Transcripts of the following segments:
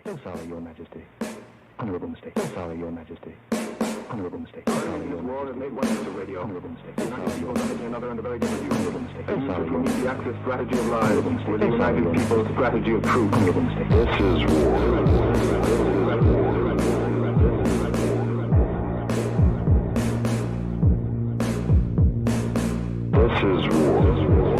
So sorry, Your Majesty. Honorable mistake. So sorry, Your Majesty. Honorable mistake. So sorry, Your Majesty. War has made one use of radio. Honorable mistake. So sorry, Your Majesty. Another and a very different use. Honorable mistake. So sorry, Your Majesty. The Axis strategy of lies. Honorable mistake. With the United People's strategy of truth. Honorable mistake. This is war. This is war. This is war. This is war.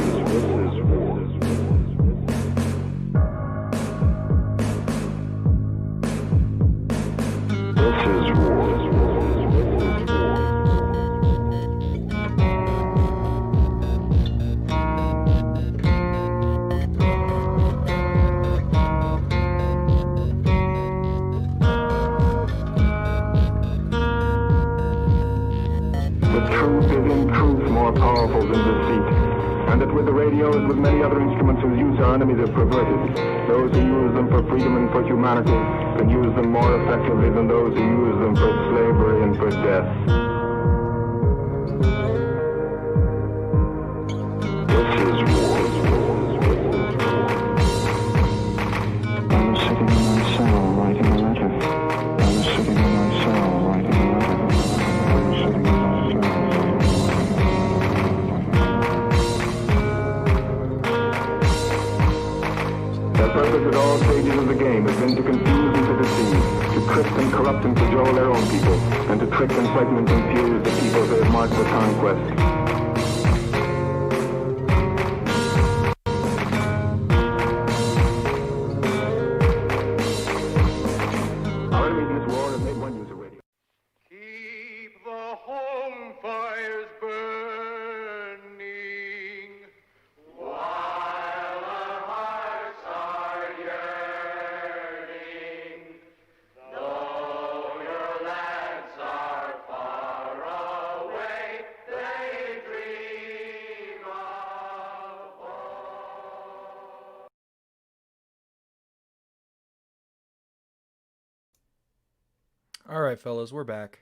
The truth is in truth more powerful than deceit, and that with the radio as with many other instruments whose use our enemies have perverted, those who use them for freedom and for humanity can use them more effectively than those who use them for slavery and for death. This is war. I was sitting in my cell writing a letter. I was sitting in my cell writing a letter. I was sitting in my cell. Their purpose at all stages of the game has been to confuse and to deceive, to trick and corrupt and cajole their own people, and to trick and frighten and confuse the people they have marked for conquest. Our enemies in this war have made one use of radio. Keep the home fires burning while our hearts are yearning. Though your lands are far away, they dream of home. All right, fellas, we're back.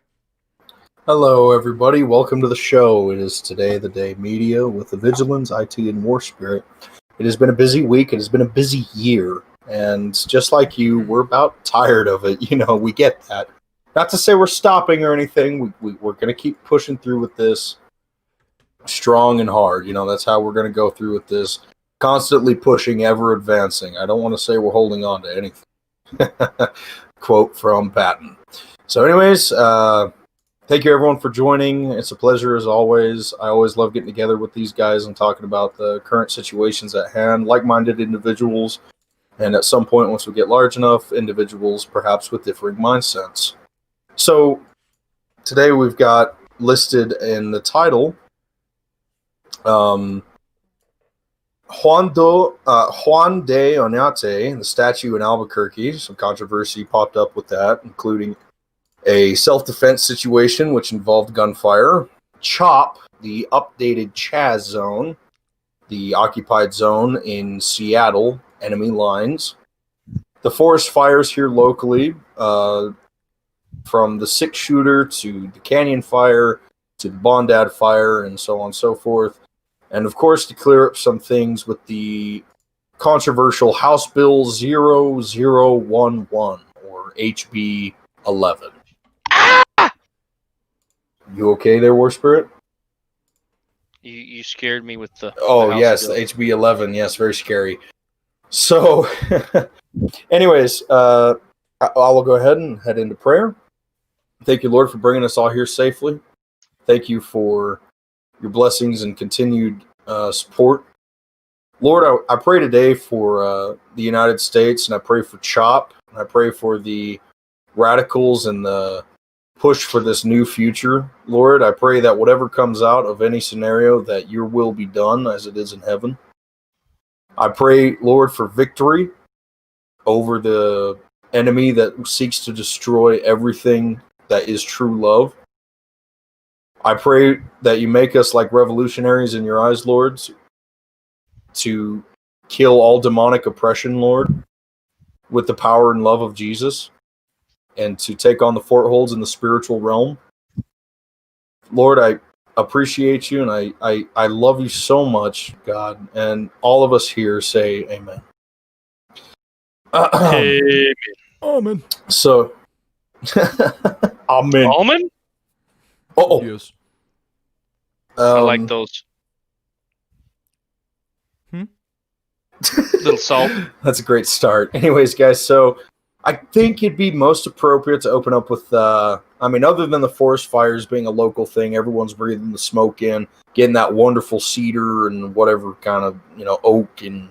Hello, everybody. Welcome to the show. It is Today the Day Media with Evigilans, IT, and War Spirit. It has been a busy week. It has been a busy year. And just like you, we're about tired of it. You know, we get that. Not to say we're stopping or anything. We're going to keep pushing through with this strong and hard. You know, that's how we're going to go through with this. Constantly pushing, ever advancing. I don't want to say we're holding on to anything. Quote from Patton. So anyways, thank you everyone for joining. It's a pleasure as always. I always love getting together with these guys and talking about the current situations at hand, like-minded individuals, and at some point, once we get large enough, individuals perhaps with differing mindsets. So today we've got listed in the title Juan de Oñate, the statue in Albuquerque. Some controversy popped up with that, including a self-defense situation which involved gunfire. C.H.O.P, the updated Chaz zone, the occupied zone in Seattle, enemy lines. The forest fires here locally, from the six-shooter to the Canyon fire to the Bondad fire and so on and so forth. And of course, to clear up some things with the controversial House Bill 0011, or HB 11. You okay there, War Spirit? You scared me with the... Oh, the yes, the HB 11. Yes, very scary. So, anyways, I'll go ahead and head into prayer. Thank you, Lord, for bringing us all here safely. Thank you for your blessings and continued support. Lord, I pray today for the United States, and I pray for C.H.O.P, and I pray for the radicals and the push for this new future. Lord, I pray that whatever comes out of any scenario, that your will be done as it is in heaven. I pray, Lord, for victory over the enemy that seeks to destroy everything that is true love. I pray that you make us like revolutionaries in your eyes, Lord, to kill all demonic oppression, Lord, with the power and love of Jesus, and to take on the footholds in the spiritual realm. Lord, I appreciate you, and I love you so much, God, and all of us here say amen. Amen. Almond. So, amen. Almond? Oh, Yes. I like those. Little salt. That's a great start. Anyways, guys, so I think it'd be most appropriate to open up with, other than the forest fires being a local thing, everyone's breathing the smoke in, getting that wonderful cedar and whatever kind of, oak and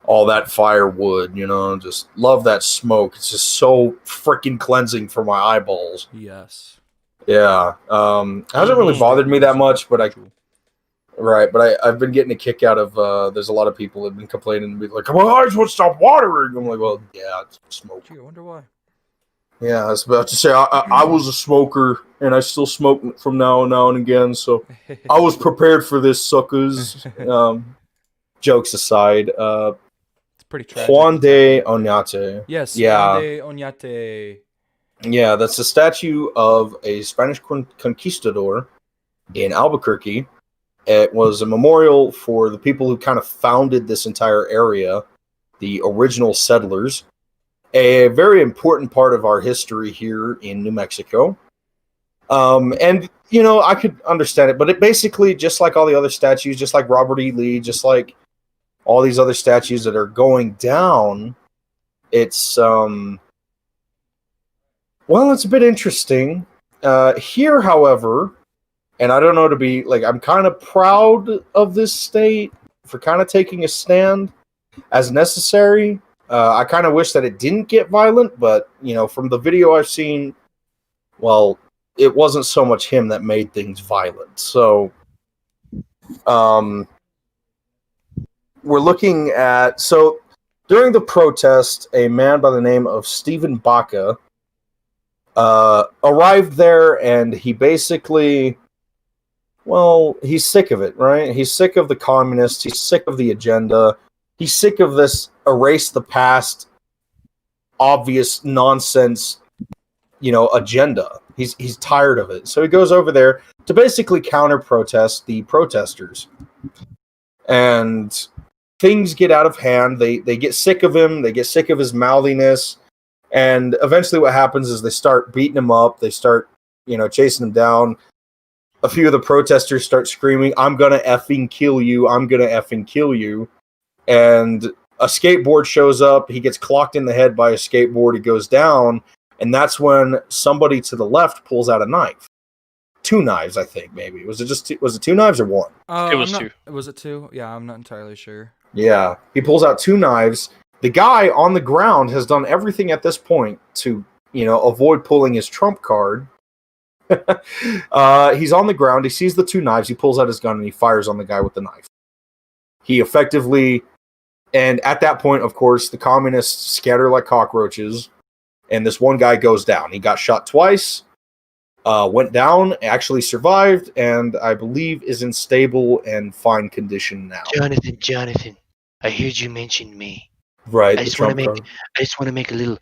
all that firewood, just love that smoke. It's just so freaking cleansing for my eyeballs. Yes. Yeah. Hasn't really bothered me that much, but I've been getting a kick out of, there's a lot of people that have been complaining and be like, my eyes won't stop watering. I'm like, well, yeah, it's smoke. Gee, I wonder why. Yeah, I was about to say, I was a smoker, and I still smoke from now and again, so I was prepared for this, suckers. Jokes aside, It's pretty tragic. Juan de Oñate. Yes, Yeah. Juan de Oñate. Yeah, that's a statue of a Spanish conquistador in Albuquerque. It was a memorial for the people who kind of founded this entire area, the original settlers. A very important part of our history here in New Mexico. I could understand it, but it basically, just like all the other statues, just like Robert E. Lee, just like all these other statues that are going down, it's, it's a bit interesting. Here, however, and I don't know, I'm kind of proud of this state for kind of taking a stand as necessary. I kind of wish that it didn't get violent, but, from the video I've seen, well, it wasn't so much him that made things violent. So, we're looking at... So, during the protest, a man by the name of Stephen Baca arrived there, and he basically... Well, he's sick of it, right? He's sick of the communists. He's sick of the agenda. He's sick of this erase the past, obvious nonsense, agenda. He's tired of it. So he goes over there to basically counter-protest the protesters. And things get out of hand. They get sick of him. They get sick of his mouthiness. And eventually what happens is they start beating him up. They start, chasing him down. A few of the protesters start screaming, "I'm gonna effing kill you. I'm gonna effing kill you." And a skateboard shows up. He gets clocked in the head by a skateboard. He goes down. And that's when somebody to the left pulls out a knife. 2 knives, I think, maybe. Was it 2 knives or 1? It was 2. Was it 2? Yeah, I'm not entirely sure. Yeah. He pulls out 2 knives. The guy on the ground has done everything at this point to, avoid pulling his trump card. He's on the ground. He sees the 2 knives. He pulls out his gun and he fires on the guy with the knife. He effectively... And at that point, of course, the communists scatter like cockroaches. And this one guy goes down. He got shot twice, went down, actually survived, and I believe is in stable and fine condition now. Jonathan, I heard you mention me. Right. I just want to make a little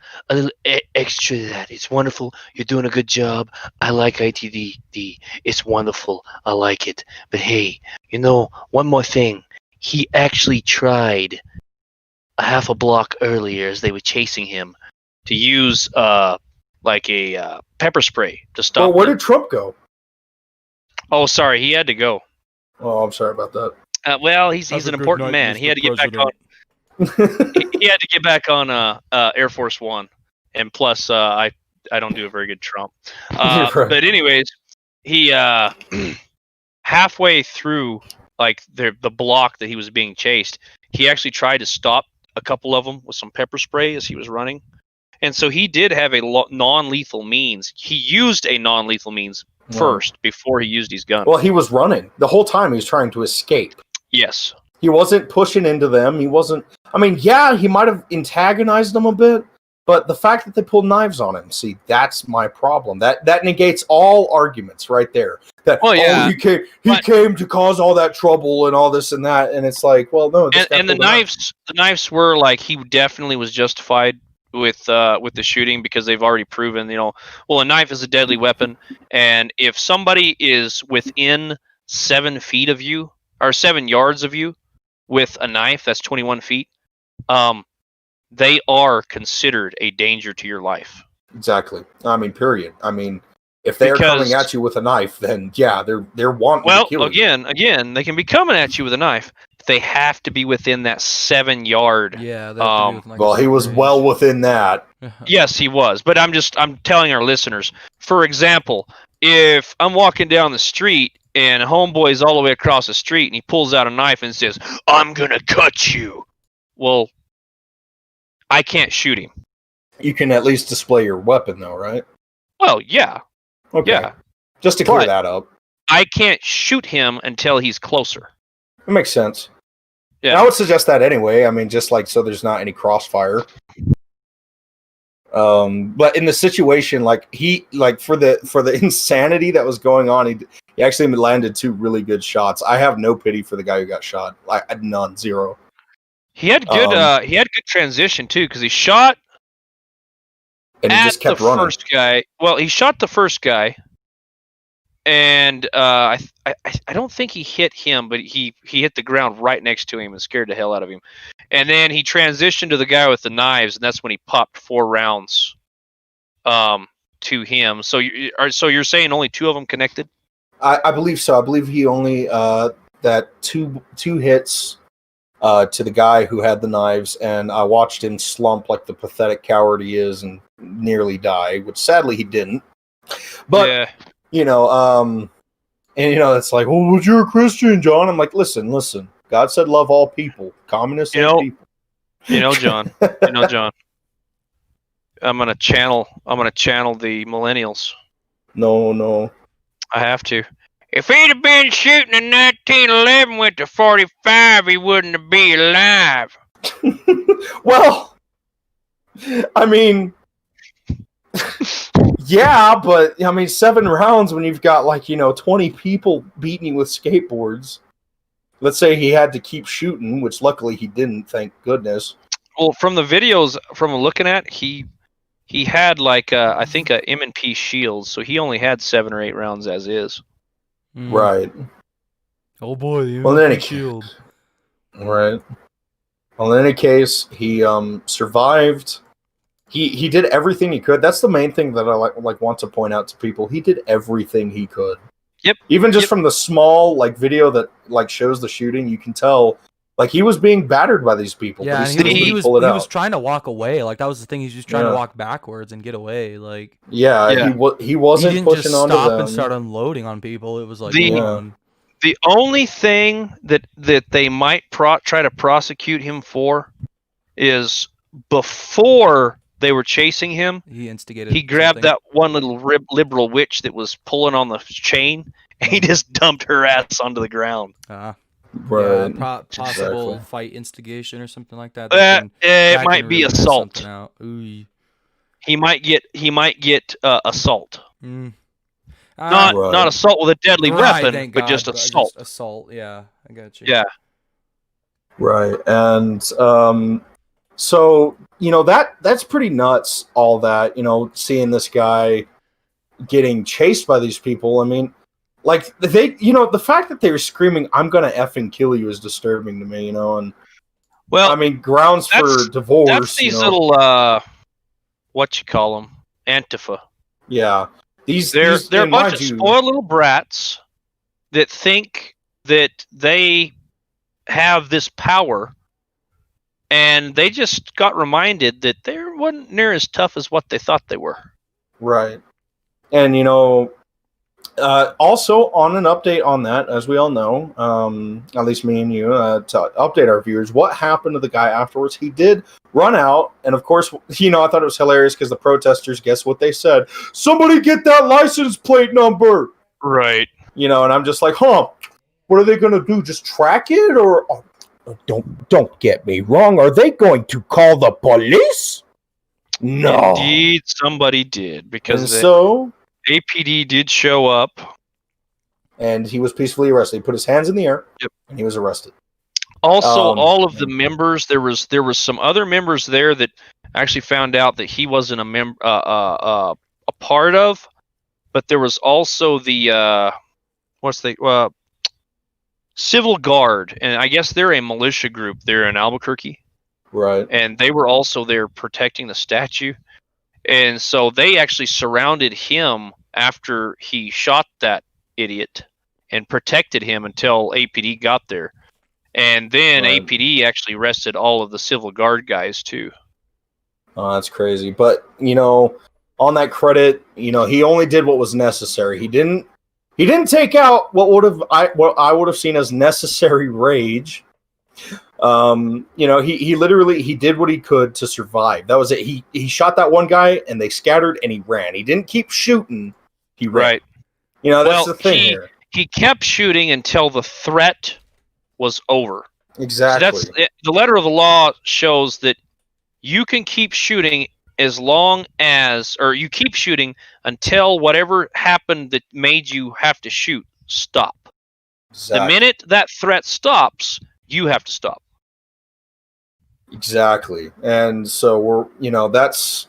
extra to that. It's wonderful. You're doing a good job. I like ITD. It's wonderful. I like it. But hey, one more thing. He actually tried a half a block earlier as they were chasing him to use a pepper spray to stop. Well, where did Trump go? Oh, sorry, he had to go. Oh, I'm sorry about that. He's an important man. He had to get back on. He had to get back on Air Force One, and plus, I don't do a very good Trump. Right. But anyways, he halfway through the block that he was being chased, he actually tried to stop a couple of them with some pepper spray as he was running. And so he did have a non-lethal means. He used a non-lethal means first before he used his gun. Well, he was running. The whole time he was trying to escape. Yes. He wasn't pushing into them. He wasn't... he might have antagonized them a bit, but the fact that they pulled knives on him, see, that's my problem. That negates all arguments right there. That, he came to cause all that trouble and all this and that, and it's like, well, no. And the knives were he definitely was justified with the shooting because they've already proven, a knife is a deadly weapon, and if somebody is within 7 feet of you or 7 yards of you with a knife, that's 21 feet. they are considered a danger to your life. Exactly. I mean, period. I mean, if they are coming at you with a knife, then yeah, they're wanting to kill you. Again, they can be coming at you with a knife. They have to be within that 7 yard. Yeah, they have to be within, like, a Well, he certain was range. well within that. Yes, he was. But I'm telling our listeners, for example, if I'm walking down the street and homeboy's all the way across the street and he pulls out a knife and says, "I'm gonna cut you," well, I can't shoot him. You can at least display your weapon, though, right? Well, yeah. Okay. Yeah. Just to clear But that up. I can't shoot him until he's closer. It makes sense. Yeah. And I would suggest that anyway. I mean, just like so there's not any crossfire. But in the situation, like for the insanity that was going on, he actually landed 2 really good shots. I have no pity for the guy who got shot. Like none, zero. He had good transition too, because he shot and he at just kept the running. first guy. Well, he shot the first guy, and I don't think he hit him, but he hit the ground right next to him and scared the hell out of him. And then he transitioned to the guy with the knives, and that's when he popped 4 rounds to him. So you're saying only 2 of them connected? I believe so. I believe he only that two hits to the guy who had the knives, and I watched him slump like the pathetic coward he is and nearly die, which sadly he didn't. But yeah. And it's like, well, well, you're a Christian, John. I'm like, listen. God said love all people, communists and people. John. John. I'm gonna channel the millennials. No. I have to. If he'd have been shooting in 1911 with the 45, he wouldn't have been alive. Well, I mean, yeah, but I mean, 7 rounds when you've got 20 people beating you with skateboards. Let's say he had to keep shooting, which luckily he didn't, thank goodness. Well, from the videos, from looking at, he had I think a M&P shield, so he only had 7 or 8 rounds as is. Right. Oh boy, the well, M&P shield. Right. Well, in any case, he survived. He did everything he could. That's the main thing that I want to point out to people. He did everything he could. Yep. Even just from the small video that shows the shooting, you can tell he was being battered by these people. Yeah, but he was trying to walk away. That was the thing. He's just trying to walk backwards and get away. He wasn't he didn't pushing just onto stop them and start unloading on people. It was the only thing that they might try to prosecute him for is before they were chasing him. He instigated. He grabbed that one little liberal witch that was pulling on the chain, and he just dumped her ass onto the ground. Right. Yeah, possible fight instigation or something like that. It might be assault. He might get assault. Not assault with a deadly weapon, but just assault. Just assault. Yeah, I got you. Yeah. Right, and so that's pretty nuts. All that seeing this guy getting chased by these people. I mean, the fact that they were screaming, "I'm gonna effing kill you," is disturbing to me. And I mean, grounds for divorce. That's these little what you call them, Antifa. Yeah, they're a bunch of spoiled little brats that think that they have this power, and they just got reminded that they weren't near as tough as what they thought they were. Right, and also on an update on that, as we all know, at least me and you, to update our viewers, what happened to the guy afterwards? He did run out, and of course, I thought it was hilarious because the protesters, guess what they said? Somebody get that license plate number! Right. And I'm just like, what are they going to do? Just track it? Or don't get me wrong, are they going to call the police? No. Indeed, somebody did, because so APD did show up. And he was peacefully arrested. He put his hands in the air, and he was arrested. Also, all of the members, there was some other members there that actually found out that he wasn't a part of, but there was also the Civil Guard, and I guess they're a militia group there in Albuquerque. Right. and they were also there protecting the statue. And so they actually surrounded him after he shot that idiot and protected him until APD got there. And then Right. APD actually arrested all of the civil guard guys too. Oh, that's crazy. But, you know, on that credit, you know, he only did what was necessary. He didn't take out what I would have seen as necessary rage. You know, he literally he did what he could to survive. That was it. He shot that one guy and they scattered and he ran. He didn't keep shooting. He ran. Right. You know, that's the thing here. He kept shooting until the threat was over. Exactly. So the letter of the law shows that you can keep shooting as long as, or you keep shooting until whatever happened that made you have to shoot stop. Exactly. The minute that threat stops, you have to stop. Exactly. And so we're, you know, that's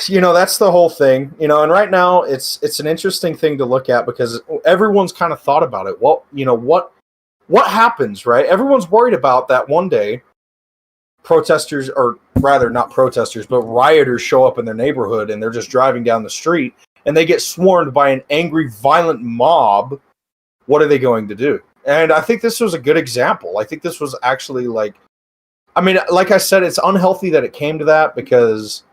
you know, that's the whole thing. You know, and right now it's an interesting thing to look at because everyone's kind of thought about it. Well, you know, what happens, right? Everyone's worried about that one day protesters, or rather not protesters, but rioters show up in their neighborhood and they're just driving down the street and they get swarmed by an angry, violent mob. What are they going to do? And I think this was a good example. I think this was actually like, I mean, like I said, it's unhealthy that it came to that because,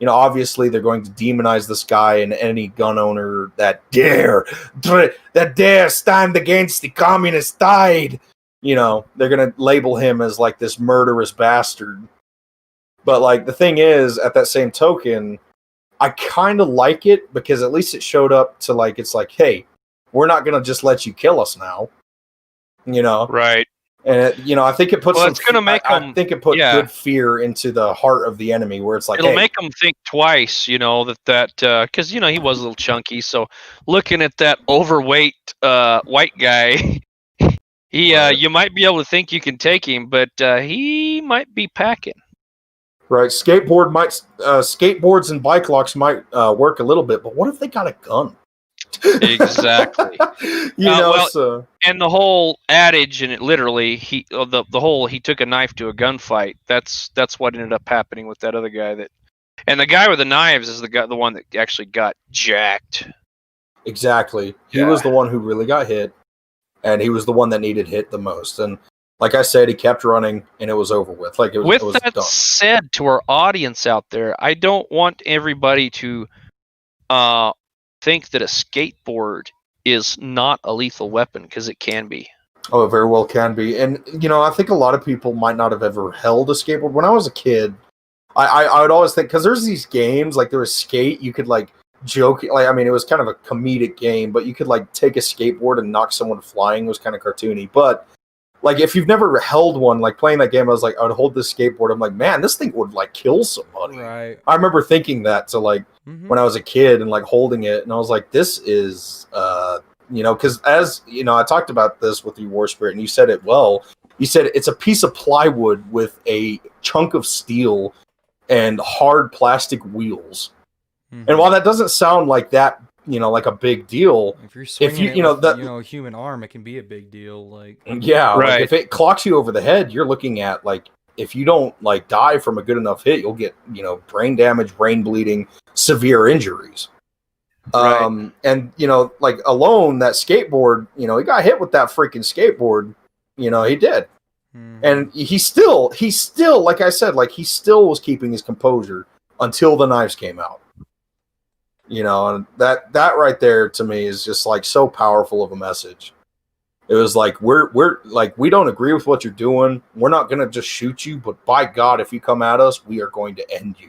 you know, obviously they're going to demonize this guy and any gun owner that dare stand against the communist tide. You know, they're going to label him as like this murderous bastard. But like the thing is, at that same token, I kind of like it because at least it showed up to like, it's like, hey, we're not going to just let you kill us now. You know? Right. And it, you know, I think it puts Well, it's going to make them. I think it put good fear into the heart of the enemy, where it's like It'll make them think twice, you know, that because you know he was a little chunky. So looking at that overweight white guy, he you might be able to think you can take him, but he might be packing. Right, skateboards and bike locks might work a little bit, but what if they got a gun? Exactly. You know, well, so and the whole adage, and it literally, he took a knife to a gunfight. That's what ended up happening with that other guy. And the guy with the knives is the one that actually got jacked. Exactly. He was the one who really got hit, and he was the one that needed hit the most. And like I said, he kept running, and it was over with. Like it was. With it was that done. said, to our audience out there, I don't want everybody to think that a skateboard is not a lethal weapon, because it can be. Oh, it very well can be. And, you know, I think a lot of people might not have ever held a skateboard. When I was a kid, I would always think, because there's these games, like there was Skate, you could like joke, like, I mean, it was kind of a comedic game, but you could like take a skateboard and knock someone flying. It was kind of cartoony. But like, if you've never held one, like playing that game, I was like, I would hold this skateboard. I'm like, man, this thing would like kill somebody. Right. I remember thinking that to like, when I was a kid and like holding it, and I was like, this is, you know, because as you know, I talked about this with you, War Spirit, and you said it well. You said it's a piece of plywood with a chunk of steel and hard plastic wheels. And while that doesn't sound like that, you know, like a big deal, if you're swinging you know, with, a human arm, it can be a big deal. Like, yeah, right. Like if it clocks you over the head, you're looking at like, if you don't like die from a good enough hit, you'll get, you know, brain damage, brain bleeding, severe injuries. Right. And you know, like alone that skateboard, you know, he got hit with that freaking skateboard, you know, he did. And he still, like I said, like he still was keeping his composure until the knives came out. You know, and that right there to me is just like so powerful of a message. It was like, we're like, we don't agree with what you're doing. We're not going to just shoot you, but by God, if you come at us, we are going to end you.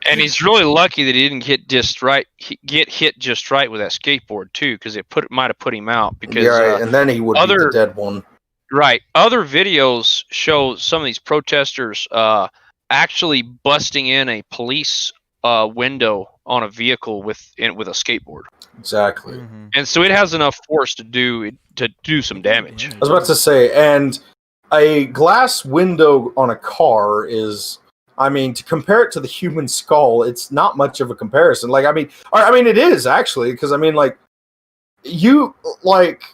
And he's really lucky that he didn't get hit just right with that skateboard too, because it might have put him out. Because right, and then he would be the dead one. Right. Other videos show some of these protesters actually busting in a police window on a vehicle with a skateboard. Exactly. And so it has enough force to do some damage. I was about to say, and a glass window on a car is, I mean, to compare it to the human skull, it's not much of a comparison. Like, I mean, it is actually, because I mean, like, you like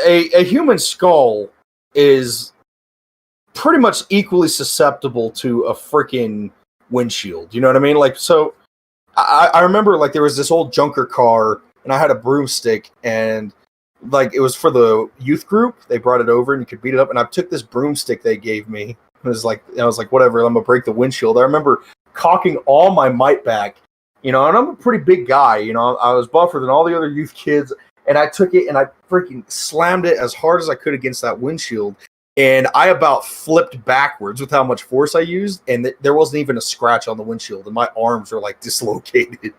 a human skull is pretty much equally susceptible to a freaking windshield. You know what I mean? Like, so I remember like there was this old junker car, and I had a broomstick, and like it was for the youth group. They brought it over, and you could beat it up. And I took this broomstick they gave me. I was like, whatever. I'm gonna break the windshield. I remember cocking all my might back, and I'm a pretty big guy. I was buffer than all the other youth kids, and I took it and I freaking slammed it as hard as I could against that windshield. And I about flipped backwards with how much force I used, and there wasn't even a scratch on the windshield, and my arms were like dislocated.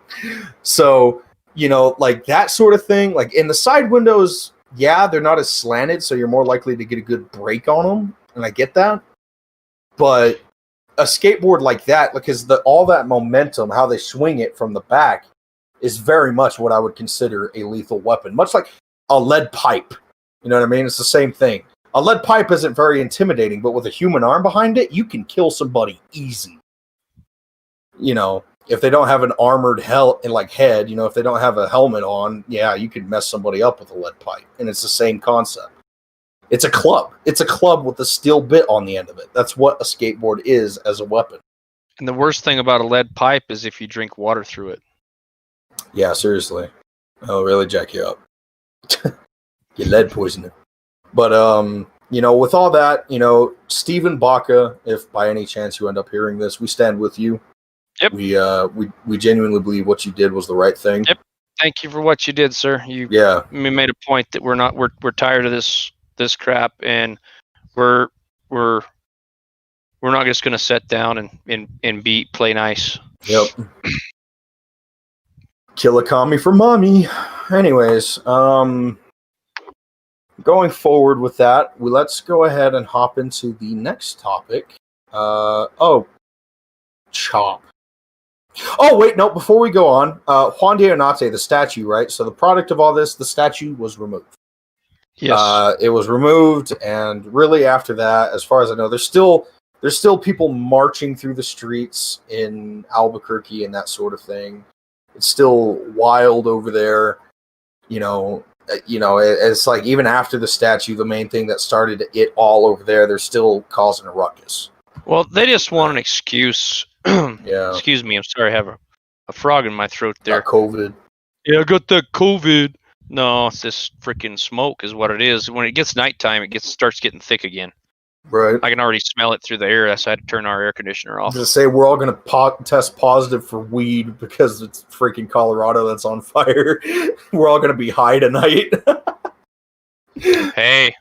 So, like that sort of thing. Like in the side windows, yeah, they're not as slanted, so you're more likely to get a good break on them, and I get that. But a skateboard like that, because all that momentum, how they swing it from the back, is very much what I would consider a lethal weapon. Much like a lead pipe. You know what I mean? It's the same thing. A lead pipe isn't very intimidating, but with a human arm behind it, you can kill somebody easy. If they don't have an armored head, if they don't have a helmet on, yeah, you could mess somebody up with a lead pipe. And it's the same concept. It's a club. It's a club with a steel bit on the end of it. That's what a skateboard is as a weapon. And the worst thing about a lead pipe is if you drink water through it. Yeah, seriously. It'll really jack you up. Get lead poisoning. But, with all that, Stephen Baca, if by any chance you end up hearing this, we stand with you. Yep. We genuinely believe what you did was the right thing. Yep. Thank you for what you did, sir. You made a point that we're tired of this crap, and we're not just going to sit down and play nice. Yep. Kill a commie for mommy. Anyways, going forward with that, let's go ahead and hop into the next topic. C.H.O.P. Oh, wait, no, before we go on, Juan de Oñate, the statue, right? So the product of all this, the statue was removed. Yes. It was removed, and really after that, as far as I know, there's still people marching through the streets in Albuquerque and that sort of thing. It's still wild over there. It's like even after the statue, the main thing that started it all over there, they're still causing a ruckus. Well, they just want an excuse. Yeah. Excuse me, I'm sorry, I have a frog in my throat there. COVID. Yeah, I got that COVID. No, it's this freaking smoke is what it is. When it gets nighttime, it starts getting thick again. Right. I can already smell it through the air. That's why I had to turn our air conditioner off. Just say we're all going to test positive for weed because it's freaking Colorado that's on fire. We're all going to be high tonight. Hey.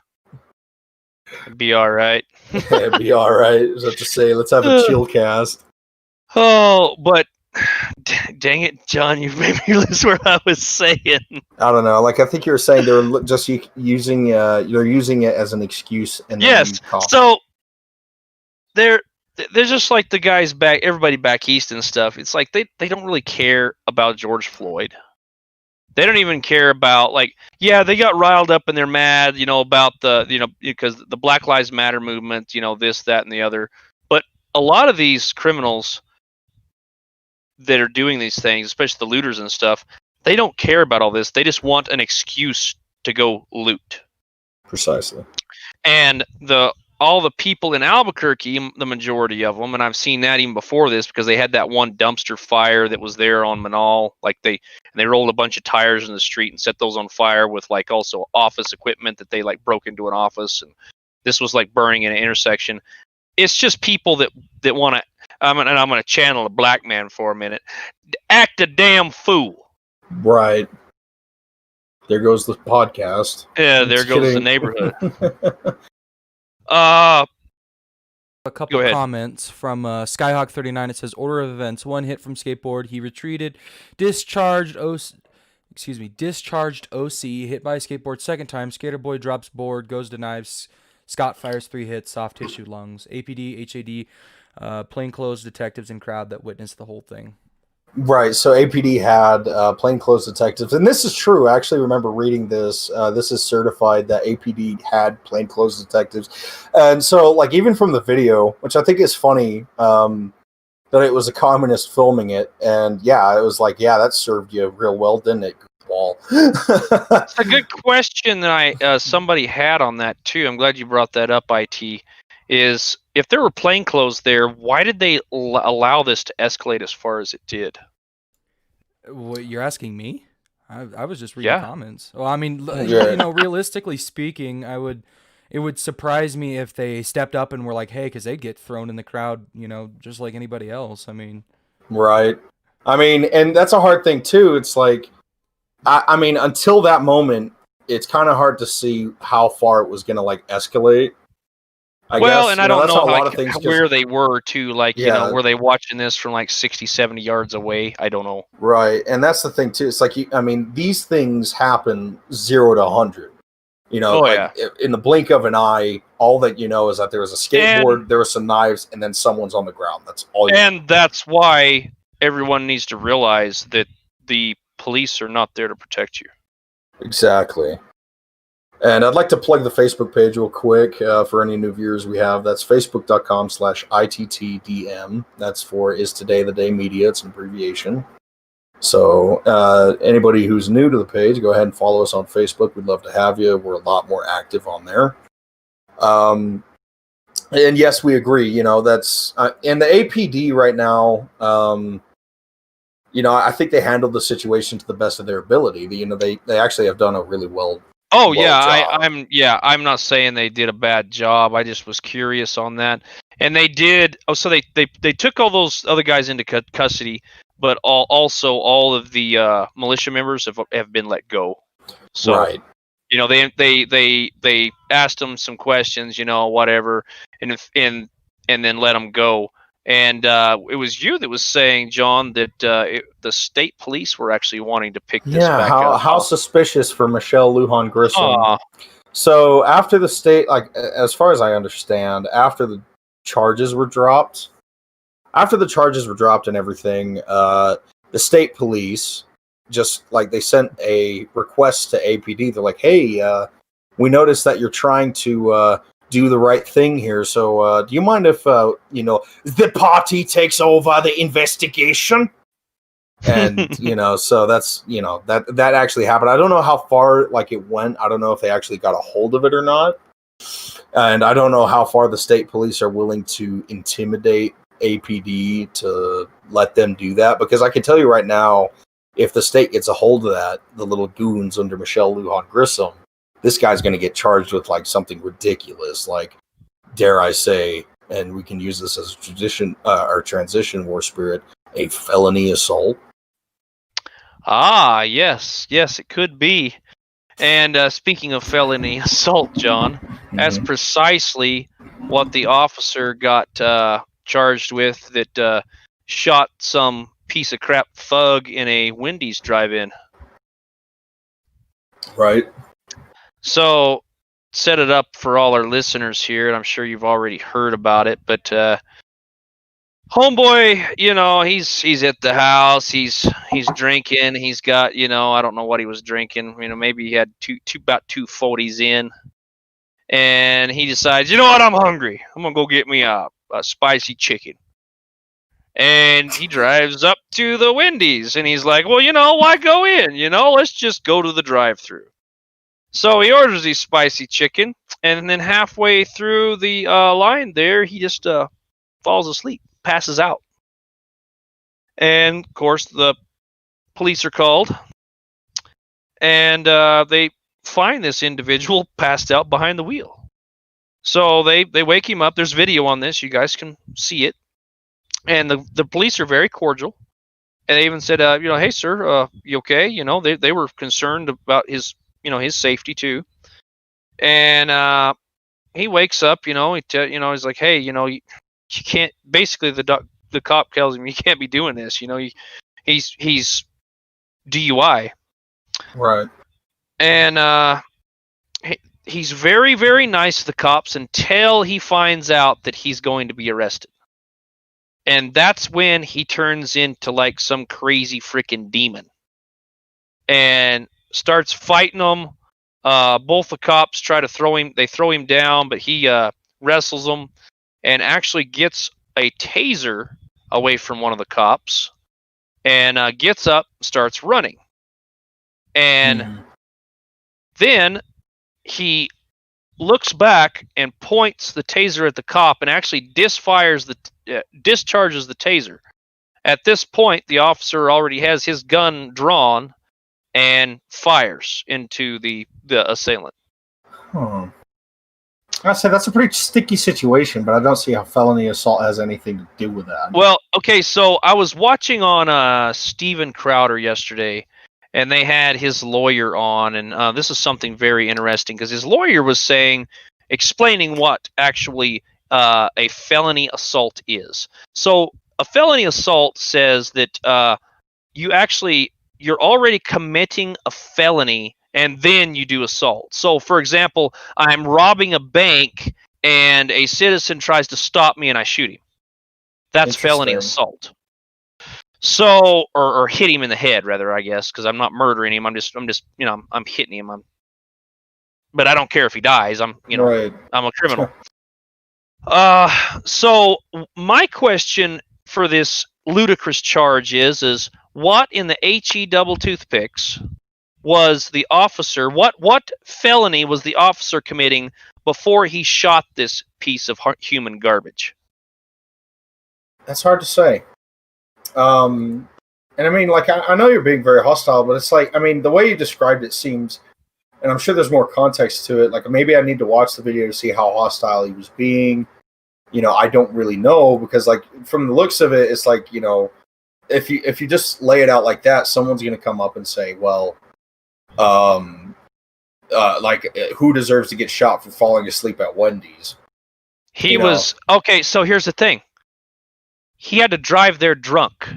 It'd be all right. It'd be all right. Is that to say, let's have a chill cast. Oh, but dang it, John, you made me lose where I was saying. I don't know. Like I think you were saying they were just using it as an excuse. And yes. So they're just like the guys everybody back east and stuff. It's like they don't really care about George Floyd. They don't even care about they got riled up and they're mad, about because the Black Lives Matter movement, this, that, and the other. But a lot of these criminals that are doing these things, especially the looters and stuff, they don't care about all this. They just want an excuse to go loot. Precisely. And all the people in Albuquerque, the majority of them, and I've seen that even before this because they had that one dumpster fire that was there on Manal. They rolled a bunch of tires in the street and set those on fire with also office equipment that they broke into an office, and this was burning in an intersection. It's just people that want to. I'm going to channel a black man for a minute. Act a damn fool. Right. There goes the podcast. Yeah, there goes the neighborhood. A couple comments from Skyhawk39. It says, order of events: 1 hit from skateboard. He retreated. Discharged OC. Hit by skateboard 2nd time. Skater boy drops board. Goes to knives. Scott fires 3 hits. Soft tissue lungs. APD, HAD, plainclothes detectives and crowd that witnessed the whole thing. Right, so APD had plainclothes detectives, and this is true. I actually remember reading this. This is certified that APD had plainclothes detectives, and so even from the video, which I think is funny, that it was a communist filming it, and yeah, it was that served you real well, didn't it? Ball. It's a good question that somebody had on that too. I'm glad you brought that up, IT. is if there were plainclothes there, why did they allow this to escalate as far as it did? What you're asking me? I was just reading Yeah. comments. Well, I mean, Yeah. you know, realistically speaking, it would surprise me if they stepped up and were like, hey, because they'd get thrown in the crowd, you know, just like anybody else. I mean, Right. I mean, and that's a hard thing too. It's like, I mean, until that moment, it's kind of hard to see how far it was going to like escalate. I Well, guess, and I don't that's know how a lot like of things. 'Cause, where they were too. Like, you know, yeah, were they watching this from like 60, 70 yards away? I don't know. right. And that's the thing too. It's like, I mean, these things happen 0 to 100. You know, Oh, like yeah. in the blink of an eye, all that you know is that there was a skateboard, And there were some knives, and then someone's on the ground. That's all you know. and that's why everyone needs to realize that the police are not there to protect you. Exactly. And I'd like to plug the Facebook page real quick for any new viewers we have. That's facebook.com/ITTDM. That's for Is Today the Day Media. It's an abbreviation. So anybody who's new to the page, go ahead and follow us on Facebook. We'd love to have you. We're a lot more active on there. And yes, we agree. You know, that's in the APD right now. You know, I think they handled the situation to the best of their ability. You know, they actually have done a really well. Oh Well yeah, job. I'm not saying they did a bad job. I just was curious on that. And they did. Oh, so they took all those other guys into custody, but also all of the militia members have been let go. So Right. you know, they asked them some questions, you know, whatever, and then let them go. And it was you that was saying, John, that the state police were actually wanting to pick this Yeah, back up. how suspicious for Michelle Lujan Grissom. Huh. So after the state, like as far as I understand, after the charges were dropped, and everything, the state police just like they sent a request to APD. They're like, "Hey, we noticed that you're trying to do the right thing here. So do you mind if you know the party takes over the investigation?" And you know, so that's that actually happened. I don't know how far like it went. I don't know if they actually got a hold of it or not, and I don't know how far the state police are willing to intimidate APD to let them do that, because I can tell you right now, if the state gets a hold of that, the little goons under Michelle Lujan Grissom, this guy's going to get charged with like something ridiculous, like, dare I say, and we can use this as a tradition or transition war spirit, a felony assault. Ah, yes, it could be. And speaking of felony assault, John, that's precisely what the officer got charged with that shot some piece of crap thug in a Wendy's drive-in. Right. So, set it up for all our listeners here, and I'm sure you've already heard about it, but homeboy, you know, he's at the house, he's drinking, he's got, you know, I don't know what he was drinking, you know, maybe he had about 240s in, and he decides, you know what, I'm hungry, I'm gonna go get me a spicy chicken. And he drives up to the Wendy's, and he's like, well, you know, why go in, you know, let's just go to the drive-thru. So he orders his spicy chicken, and then halfway through the line there, he just falls asleep, passes out. And of course, the police are called, and they find this individual passed out behind the wheel. So they wake him up. There's video on this. You guys can see it. And the police are very cordial. And they even said, you know, hey, sir, you okay? You know, they were concerned about his, you know, his safety too. And he wakes up, you know, he's like, hey, you know, you can't, basically the cop tells him you can't be doing this. You know, he's DUI. Right. And he's very, very nice to the cops until he finds out that he's going to be arrested. And that's when he turns into like some crazy freaking demon and starts fighting them. Both the cops try to throw him down, but he wrestles them and actually gets a taser away from one of the cops and gets up, starts running. And then he looks back and points the taser at the cop and actually discharges the taser. At this point, the officer already has his gun drawn and fires into the assailant. I said that's a pretty sticky situation, but I don't see how felony assault has anything to do with that. Well, okay, so I was watching on Steven Crowder yesterday, and they had his lawyer on, and this is something very interesting because his lawyer was explaining what actually a felony assault is. So a felony assault says that you're already committing a felony and then you do assault. So, for example, I'm robbing a bank and a citizen tries to stop me and I shoot him. That's felony assault. So, or hit him in the head, rather, I guess, because I'm not murdering him. I'm just, I'm hitting him. But I don't care if he dies. I'm a criminal. So my question for this ludicrous charge is what in the HE double toothpicks was the officer? What felony was the officer committing before he shot this piece of human garbage? That's hard to say. And I mean, like, I know you're being very hostile, but it's like, I mean, the way you described it seems, and I'm sure there's more context to it. Like, maybe I need to watch the video to see how hostile he was being. I don't really know because, like, from the looks of it, it's like, if you just lay it out like that, someone's going to come up and say, well, like, who deserves to get shot for falling asleep at Wendy's? He was okay. So here's the thing: he had to drive there drunk,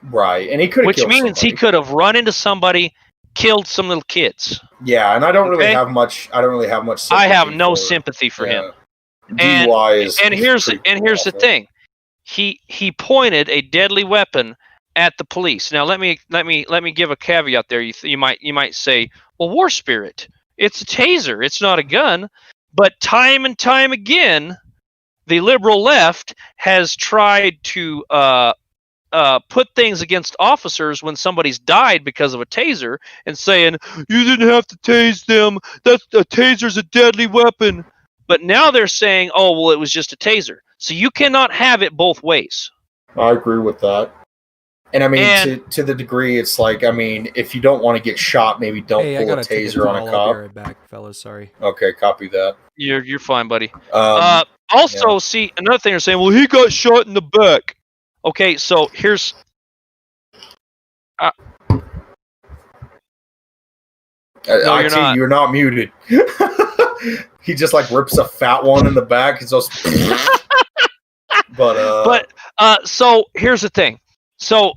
right? And he could, which means he could have run into somebody, killed some little kids. Yeah, and I don't really have much. I don't really have much. I have no sympathy for him. And here's the thing: he pointed a deadly weapon at the police. Now let me give a caveat there. You might say, well, war spirit, it's a taser, it's not a gun. But time and time again, the liberal left has tried to put things against officers when somebody's died because of a taser, and saying you didn't have to tase them. That a taser's a deadly weapon. But now they're saying, oh, well, it was just a taser. So you cannot have it both ways. I agree with that. And I mean, to the degree, it's like, I mean, if you don't want to get shot, maybe don't pull a taser on a cop. I'll be right back, fellas. Sorry. Okay, copy that. You're fine, buddy. Also, see, another thing they're saying, well, he got shot in the back. Okay, so here's... You're not muted. He just like rips a fat one in the back. It's just... But so here's the thing. So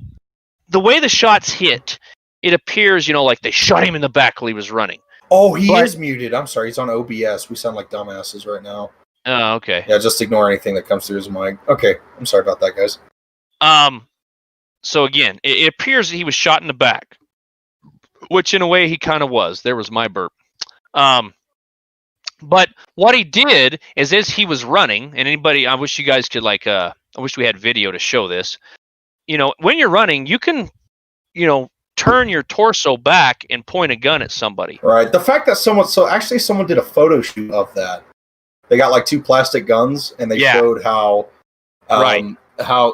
the way the shots hit, it appears, like they shot him in the back while he was running. Oh, he is muted. I'm sorry. He's on OBS. We sound like dumbasses right now. Oh, okay. Yeah, just ignore anything that comes through his mic. Okay, I'm sorry about that, guys. So again, it appears that he was shot in the back, which in a way he kind of was. There was my burp. But what he did is, as he was running, and anybody, I wish you guys could I wish we had video to show this. When you're running, you can, turn your torso back and point a gun at somebody. Right. The fact that someone did a photo shoot of that. They got like two plastic guns, and they showed how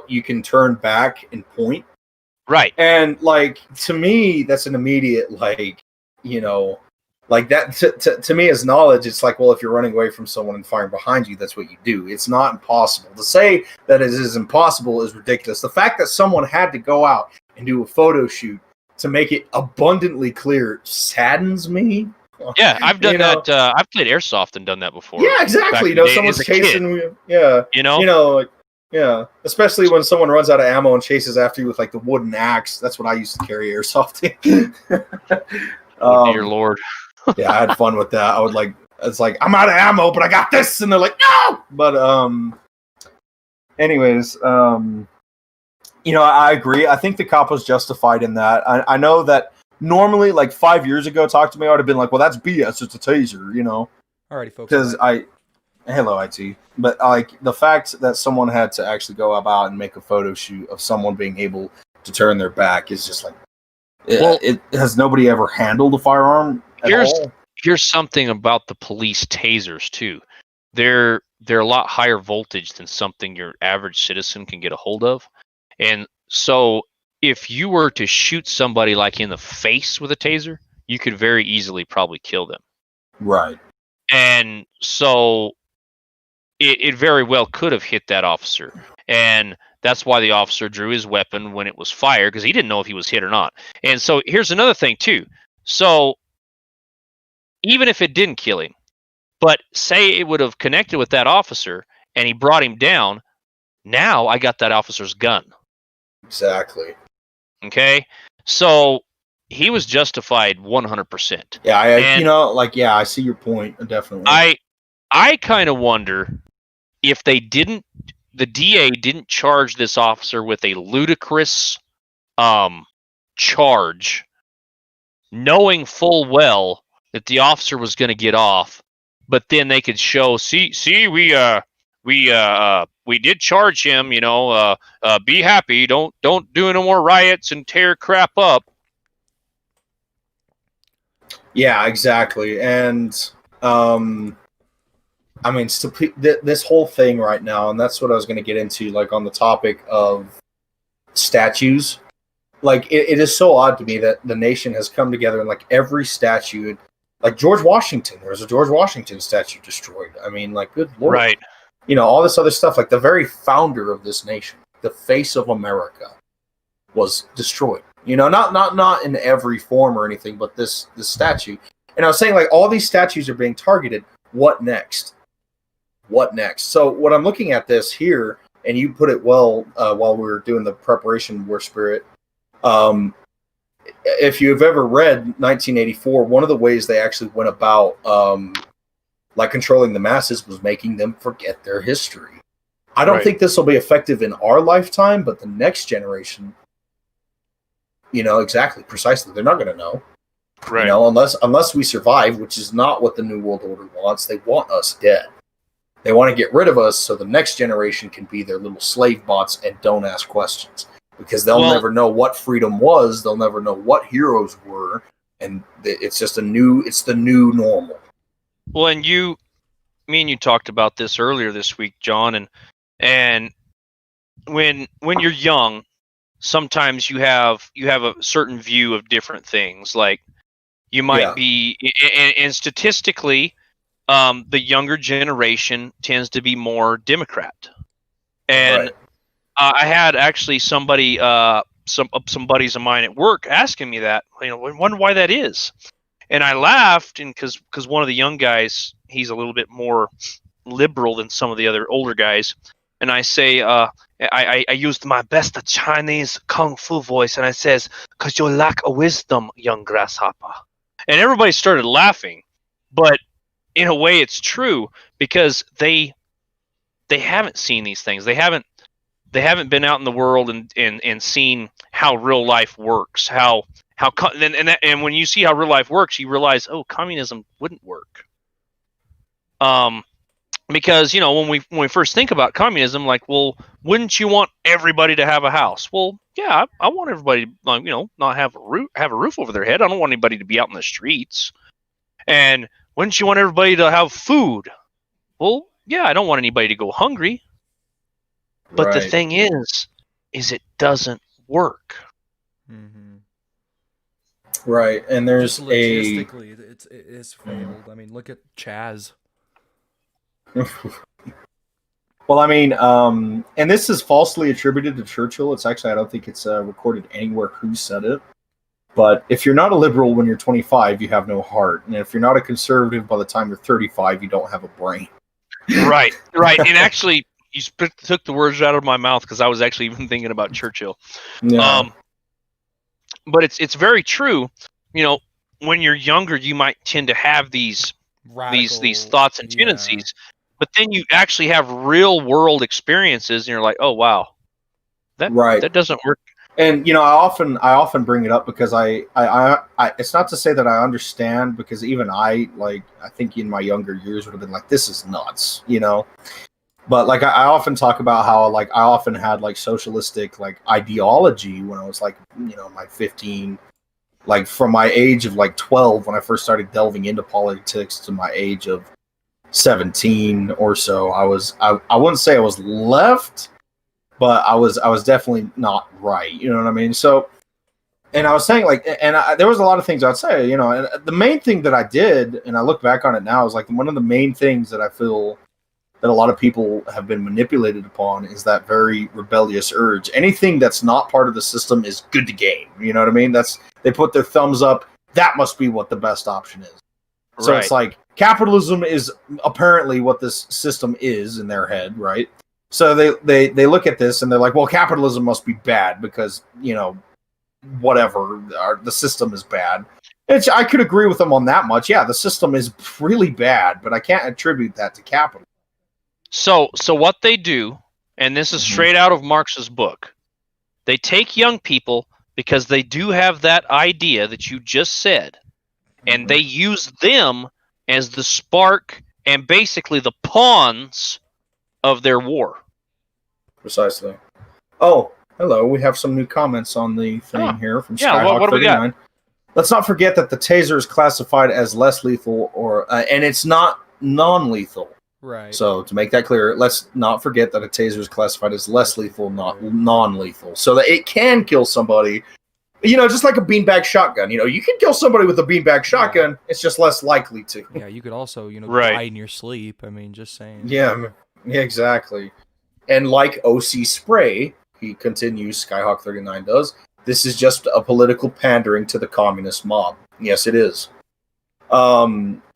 you can turn back and point. Right. And like, to me, that's an immediate, like, like that to me as knowledge. It's like, well, if you're running away from someone and firing behind you, that's what you do. It's not impossible. To say that it is impossible is ridiculous. The fact that someone had to go out and do a photo shoot to make it abundantly clear saddens me. Yeah, I've done that. I've played airsoft and done that before. Yeah, exactly. Someone's chasing me. Yeah. Yeah, especially when someone runs out of ammo and chases after you with like the wooden axe. That's what I used to carry airsoft in. Dear Lord. Yeah, I had fun with that. I would it's like, I'm out of ammo, but I got this, and they're like, no. But anyways, I agree. I think the cop was justified in that. I know that normally, like 5 years ago, talk to me, I would have been like, well, that's BS. It's a taser, Alrighty, folks. Because hello, IT. But like the fact that someone had to actually go about and make a photo shoot of someone being able to turn their back is just like, has nobody ever handled a firearm at all? here's something about the police tasers too. They're a lot higher voltage than something your average citizen can get a hold of. And so if you were to shoot somebody like in the face with a taser, you could very easily probably kill them. Right. And so it very well could have hit that officer. And that's why the officer drew his weapon when it was fired, because he didn't know if he was hit or not. And so here's another thing too. So even if it didn't kill him, but say it would have connected with that officer and he brought him down, now I got that officer's gun. Exactly. Okay? So he was justified 100%. Yeah, And I see your point, definitely. I kind of wonder if the DA didn't charge this officer with a ludicrous charge, knowing full well that the officer was going to get off, but then they could show, see, we did charge him, be happy, don't do no more riots and tear crap up. Yeah, exactly. And I mean, this whole thing right now, and that's what I was going to get into, like on the topic of statues. Like, it is so odd to me that the nation has come together and like every statue, like George Washington, there was a George Washington statue destroyed. I mean, like, good Lord. Right. All this other stuff, like the very founder of this nation, the face of America, was destroyed. Not in every form or anything, but this statue. And I was saying, like, all these statues are being targeted. What next? What next? So what I'm looking at this here, and you put it well while we were doing the preparation, War Spirit. If you've ever read 1984, one of the ways they actually went about like controlling the masses was making them forget their history. I don't think this will be effective in our lifetime, but the next generation, exactly, precisely, they're not going to know. Right. Unless we survive, which is not what the New World Order wants. They want us dead. They want to get rid of us so the next generation can be their little slave bots and don't ask questions. Because they'll never know what freedom was. They'll never know what heroes were. And it's just the new normal. Well, and me and you talked about this earlier this week, John, and when you're young, sometimes you have a certain view of different things. Like you might be, and statistically, the younger generation tends to be more Democrat. And I had actually somebody, some buddies of mine at work asking me that, I wonder why that is. And I laughed, and because one of the young guys, he's a little bit more liberal than some of the other older guys. And I say, I used my best Chinese kung fu voice, and I says, "'Cause you lack a wisdom, young grasshopper." And everybody started laughing, but in a way, it's true because they haven't seen these things. They haven't been out in the world and seen how real life works. And when you see how real life works, you realize, oh, communism wouldn't work. Because when we first think about communism, like, well, wouldn't you want everybody to have a house? Well, yeah, I want everybody, not have a roof over their head. I don't want anybody to be out in the streets. And wouldn't you want everybody to have food? Well, yeah, I don't want anybody to go hungry. But the thing is it doesn't work. Mm-hmm. Right, and there's just logistically, it's failed. I mean, look at Chaz. Well, I mean, and this is falsely attributed to Churchill. It's actually, I don't think it's recorded anywhere who said it. But if you're not a liberal when you're 25, you have no heart. And if you're not a conservative by the time you're 35, you don't have a brain. Right. And actually, you took the words out of my mouth because I was actually even thinking about Churchill. Yeah. But it's very true. When you're younger, you might tend to have these thoughts and tendencies, but then you actually have real world experiences, and you're like, oh wow, that doesn't work. And I often bring it up because I it's not to say that I understand, because even I think in my younger years would have been like, this is nuts, But like I often talk about how like I often had like socialistic like ideology when I was like my 15, like from my age of like 12 when I first started delving into politics to my age of 17 or so, I wouldn't say I was left, but I was definitely not right. You know what I mean? So, and I was saying like, there was a lot of things I'd say, you know, and the main thing that I did, and I look back on it now, is like one of the main things that I feel that a lot of people have been manipulated upon is that very rebellious urge. Anything that's not part of the system is good to game. You know what I mean? They put their thumbs up. That must be what the best option is. So it's like capitalism is apparently what this system is in their head, right? So they look at this and they're like, well, capitalism must be bad because, you know, whatever, the system is bad. I could agree with them on that much. Yeah, the system is really bad, but I can't attribute that to capitalism. So what they do, and this is straight out of Marx's book, they take young people because they do have that idea that you just said, and they use them as the spark and basically the pawns of their war. Precisely. Oh, hello. We have some new comments on the thing here from Skyhawk what do we got? 39. Let's not forget that the taser is classified as less lethal, and it's not non-lethal. Right. So to make that clear, let's not forget that a taser is classified as less lethal, not non-lethal, so that it can kill somebody. You know, just like a beanbag shotgun. You know, you can kill somebody with a beanbag shotgun. It's just less likely to. Yeah, you could also, you know, Right. die in your sleep. I mean, just saying. Yeah, exactly. And like OC Spray, he continues, Skyhawk 39 does, this is just a political pandering to the communist mob. Yes, it is.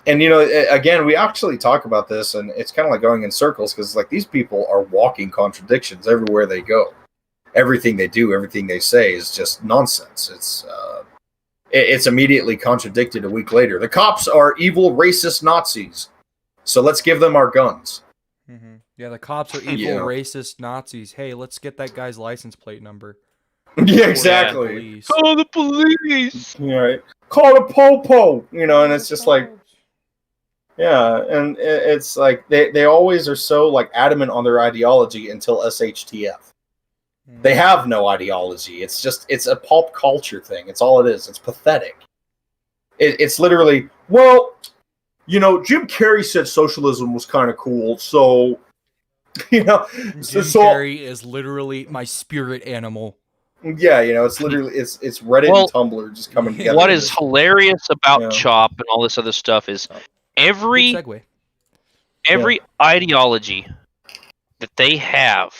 And, you know, again, we actually talk about this, and it's kind of like going in circles, because, like, these people are walking contradictions everywhere they go. Everything they do, everything they say is just nonsense. It's immediately contradicted a week later. The cops are evil, racist Nazis, so let's give them our guns. Mm-hmm. Yeah, the cops are evil, racist Nazis. Hey, let's get that guy's license plate number. Yeah, exactly. Call the police. Yeah, right. Call the po-po, you know, and it's just like, yeah, and it's like they always are so like adamant on their ideology until SHTF. They have no ideology. It's a pulp culture thing. It's all it is. It's pathetic. It's literally, well, you know, Jim Carrey said socialism was kind of cool, so, you know. Jim Carrey is literally my spirit animal. Yeah, you know, it's literally, it's Reddit and Tumblr just coming together. What is hilarious about C.H.O.P and all this other stuff is every ideology that they have,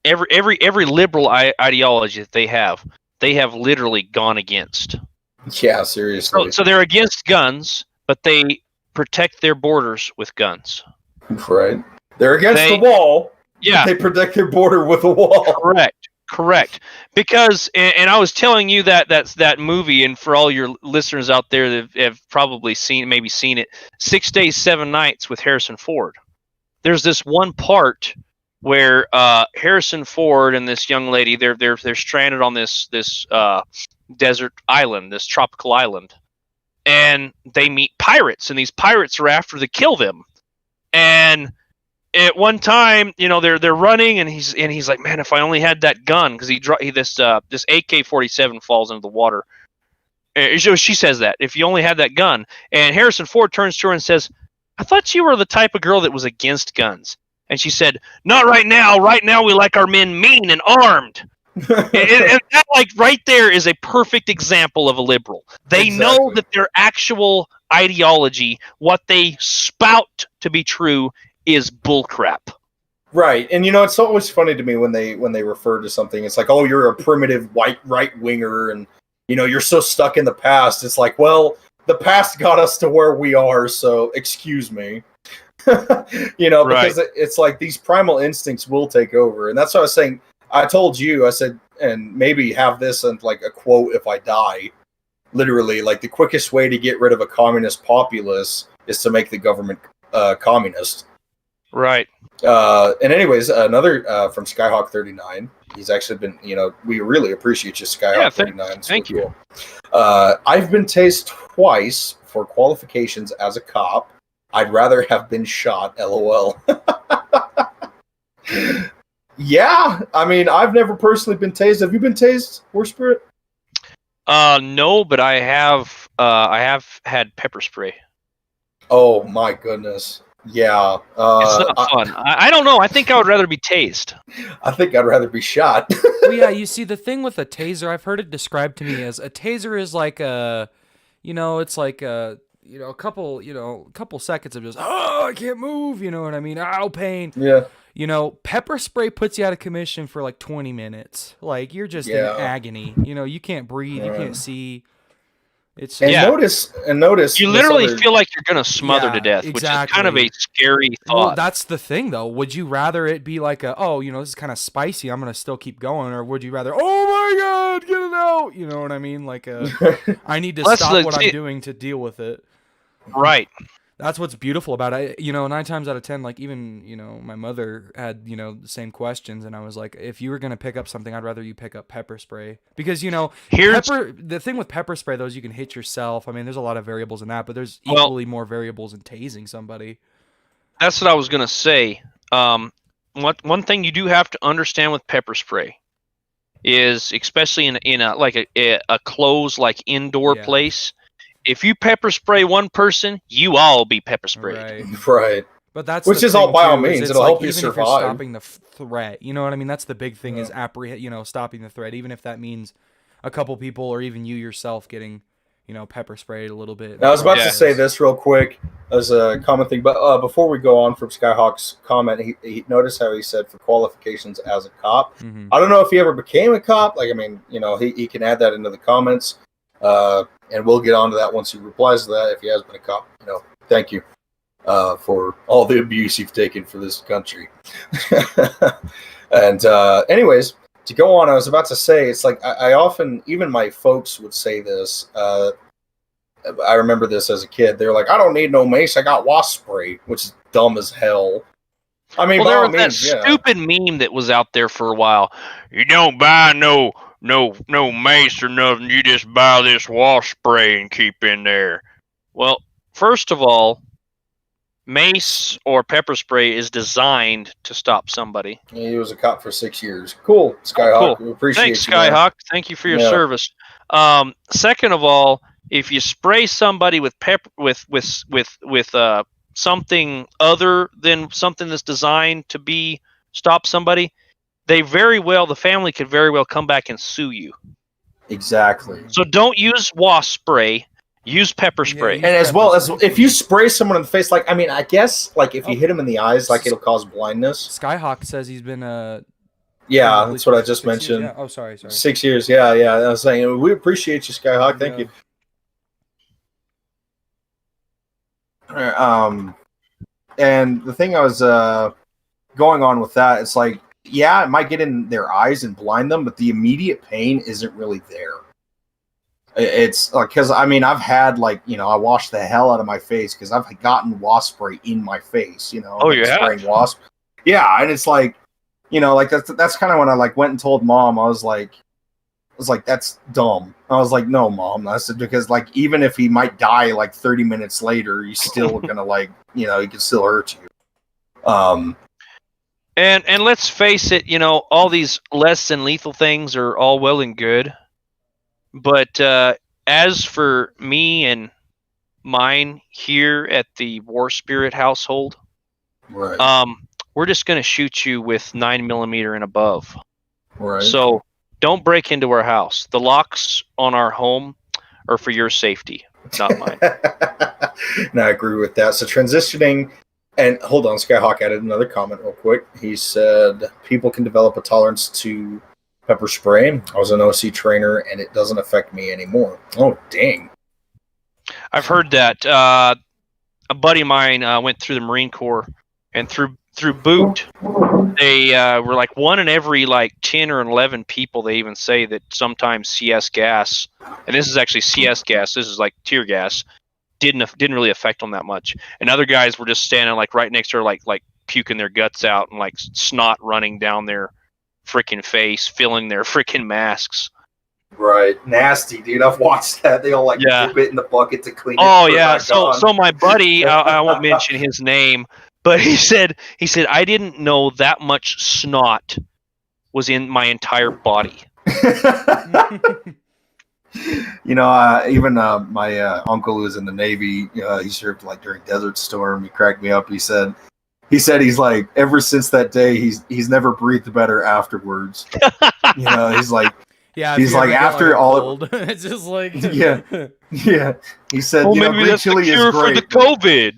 every liberal ideology that they have literally gone against. Yeah, seriously. So they're against guns, but they protect their borders with guns. Right. They're against the wall. Yeah. They protect their border with a wall. Correct. Because, and I was telling you that movie, and for all your listeners out there that have probably seen it, 6 Days, 7 Nights with Harrison Ford. There's this one part where Harrison Ford and this young lady, they're stranded on this desert island, this tropical island, and they meet pirates, and these pirates are after to kill them. And at one time, you know, they're running, and he's like, man, if I only had that gun, because this AK-47 falls into the water. She says that if you only had that gun, and Harrison Ford turns to her and says, I thought you were the type of girl that was against guns. And she said, not right now. Right now we like our men mean and armed. and that, like, right there is a perfect example of a liberal. They know that their actual ideology, what they spout to be true, is bullcrap. Right. And, you know, it's always funny to me when they refer to something. It's like, oh, you're a primitive white right-winger, and, you know, you're so stuck in the past. It's like, well, the past got us to where we are, so excuse me. You know, because it's like these primal instincts will take over. And that's what I was saying. I told you, I said, and maybe have this and like a quote if I die. Literally, like, the quickest way to get rid of a communist populace is to make the government communist. Right. And anyways, another from Skyhawk 39. He's actually been, you know, we really appreciate you, Skyhawk 39. Thank you. I've been tased twice for qualifications as a cop. I'd rather have been shot, LOL. Yeah, I mean, I've never personally been tased. Have you been tased, War Spirit? No, but I have had pepper spray. Oh my goodness. Yeah. It's not fun. I don't know. I think I would rather be tased. I think I'd rather be shot. Well, yeah, you see, the thing with a taser, I've heard it described to me as a taser is like it's like a couple seconds of just, oh, I can't move, you know what I mean? Ow, pain. Yeah. Pepper spray puts you out of commission for like 20 minutes. Like, you're just in agony. You can't breathe, you can't see. It's And Yeah. notice You this literally other- feel like you're gonna smother to death, which is kind of a exactly. scary Well, thought. that's the thing, though. Would you rather it be like this is kind of spicy, I'm gonna still keep going, or would you rather, oh my god, get it out? You know what I mean? Like, I need to Well, that's stop what I'm legit. doing to deal with it. Right. That's what's beautiful about it. 9 times out of 10, like, even my mother had the same questions, and I was like, if you were gonna pick up something, I'd rather you pick up pepper spray, because Here's the thing with pepper spray, though, is you can hit yourself. I mean, there's a lot of variables in that, but there's Well- equally more variables in tasing somebody. That's what I was gonna say. One thing you do have to understand with pepper spray is, especially in a closed, like, indoor Yeah. place, if you pepper spray one person, you all be pepper sprayed. Right. Right. But that's Which the is all thing, by all too, is means, it's it'll like, help you even if you're survive. stopping the threat, you know what I mean? That's the big thing, is stopping the threat, even if that means a couple people or even you yourself getting pepper sprayed a little bit. Now, I was about Yeah. to say this real quick as a common thing, but before we go on from Skyhawk's comment, he noticed how he said for qualifications as a cop. Mhm. I don't know if he ever became a cop. Like, I mean, he can add that into the comments, and we'll get on to that once he replies to that. If he has been a cop, thank you for all the abuse you've taken for this country. And anyways, to go on, I was about to say, it's like I often, even my folks would say this. I remember this as a kid. They were like, I don't need no mace. I got wasp spray, which is dumb as hell. I mean, Well, by there all was that means, yeah. stupid meme that was out there for a while. You don't buy no mace or nothing. You just buy this wasp spray and keep in there. Well, first of all, mace or pepper spray is designed to stop somebody. He was a cop for 6 years. Cool, Skyhawk. Cool. We appreciate Thanks, you, man. Skyhawk. Thank you for your Yeah. service. Second of all, if you spray somebody with pepper with something other than something that's designed to stop somebody, the family could very well come back and sue you. Exactly. So don't use wasp spray. Use pepper spray. Yeah, And as well as Pepper if you spray someone in the face, like, I mean, I guess, like, if you Oh. hit him in the eyes, like, it'll cause blindness. Skyhawk says he's been Yeah, that's what I just 6 years, mentioned. yeah. Oh, sorry. 6 years, yeah. I was saying, we appreciate you, Skyhawk. Thank Yeah. you. And the thing I was going on with that, it's like, yeah, it might get in their eyes and blind them, but the immediate pain isn't really there. It's like, because I mean, I've had, like, I washed the hell out of my face because I've gotten wasp spray in my face. Oh, you have? spraying wasp. Yeah, and it's like, like that's kind of when I like went and told Mom. I was like, that's dumb. I was like, no, Mom. I said, because, like, even if he might die like 30 minutes later, he's still gonna, like, he can still hurt you. And let's face it, all these less than lethal things are all well and good. But as for me and mine here at the War Spirit household, Right. we're just going to shoot you with 9mm and above. Right. So don't break into our house. The locks on our home are for your safety, not mine. No, I agree with that. So transitioning, and hold on, Skyhawk added another comment real quick. He said people can develop a tolerance to pepper spray. I was an OC trainer, and it doesn't affect me anymore. Oh, dang. I've heard that. A buddy of mine went through the Marine Corps, and through boot, they were like 1 in every like 10 or 11 people. They even say that sometimes CS gas, and this is actually CS gas. This is like tear gas. Didn't really affect them that much. And other guys were just standing like right next to her, like puking their guts out and like snot running down their freaking face, filling their freaking masks. Right. Nasty, dude. I've watched that. They all, like, Yeah. dip it in the bucket to clean it. Oh put it yeah. back So on. my buddy, I won't mention his name, But he said I didn't know that much snot was in my entire body. You know, even my uncle who was in the Navy, he served like during Desert Storm. He cracked me up. He said he's like, ever since that day, he's never breathed better afterwards. You know, he's like, Yeah, if he's you like ever get, after a all, cold, it's just like yeah. He said, Well, you know, maybe Greek that's the chili is cure for great. the COVID.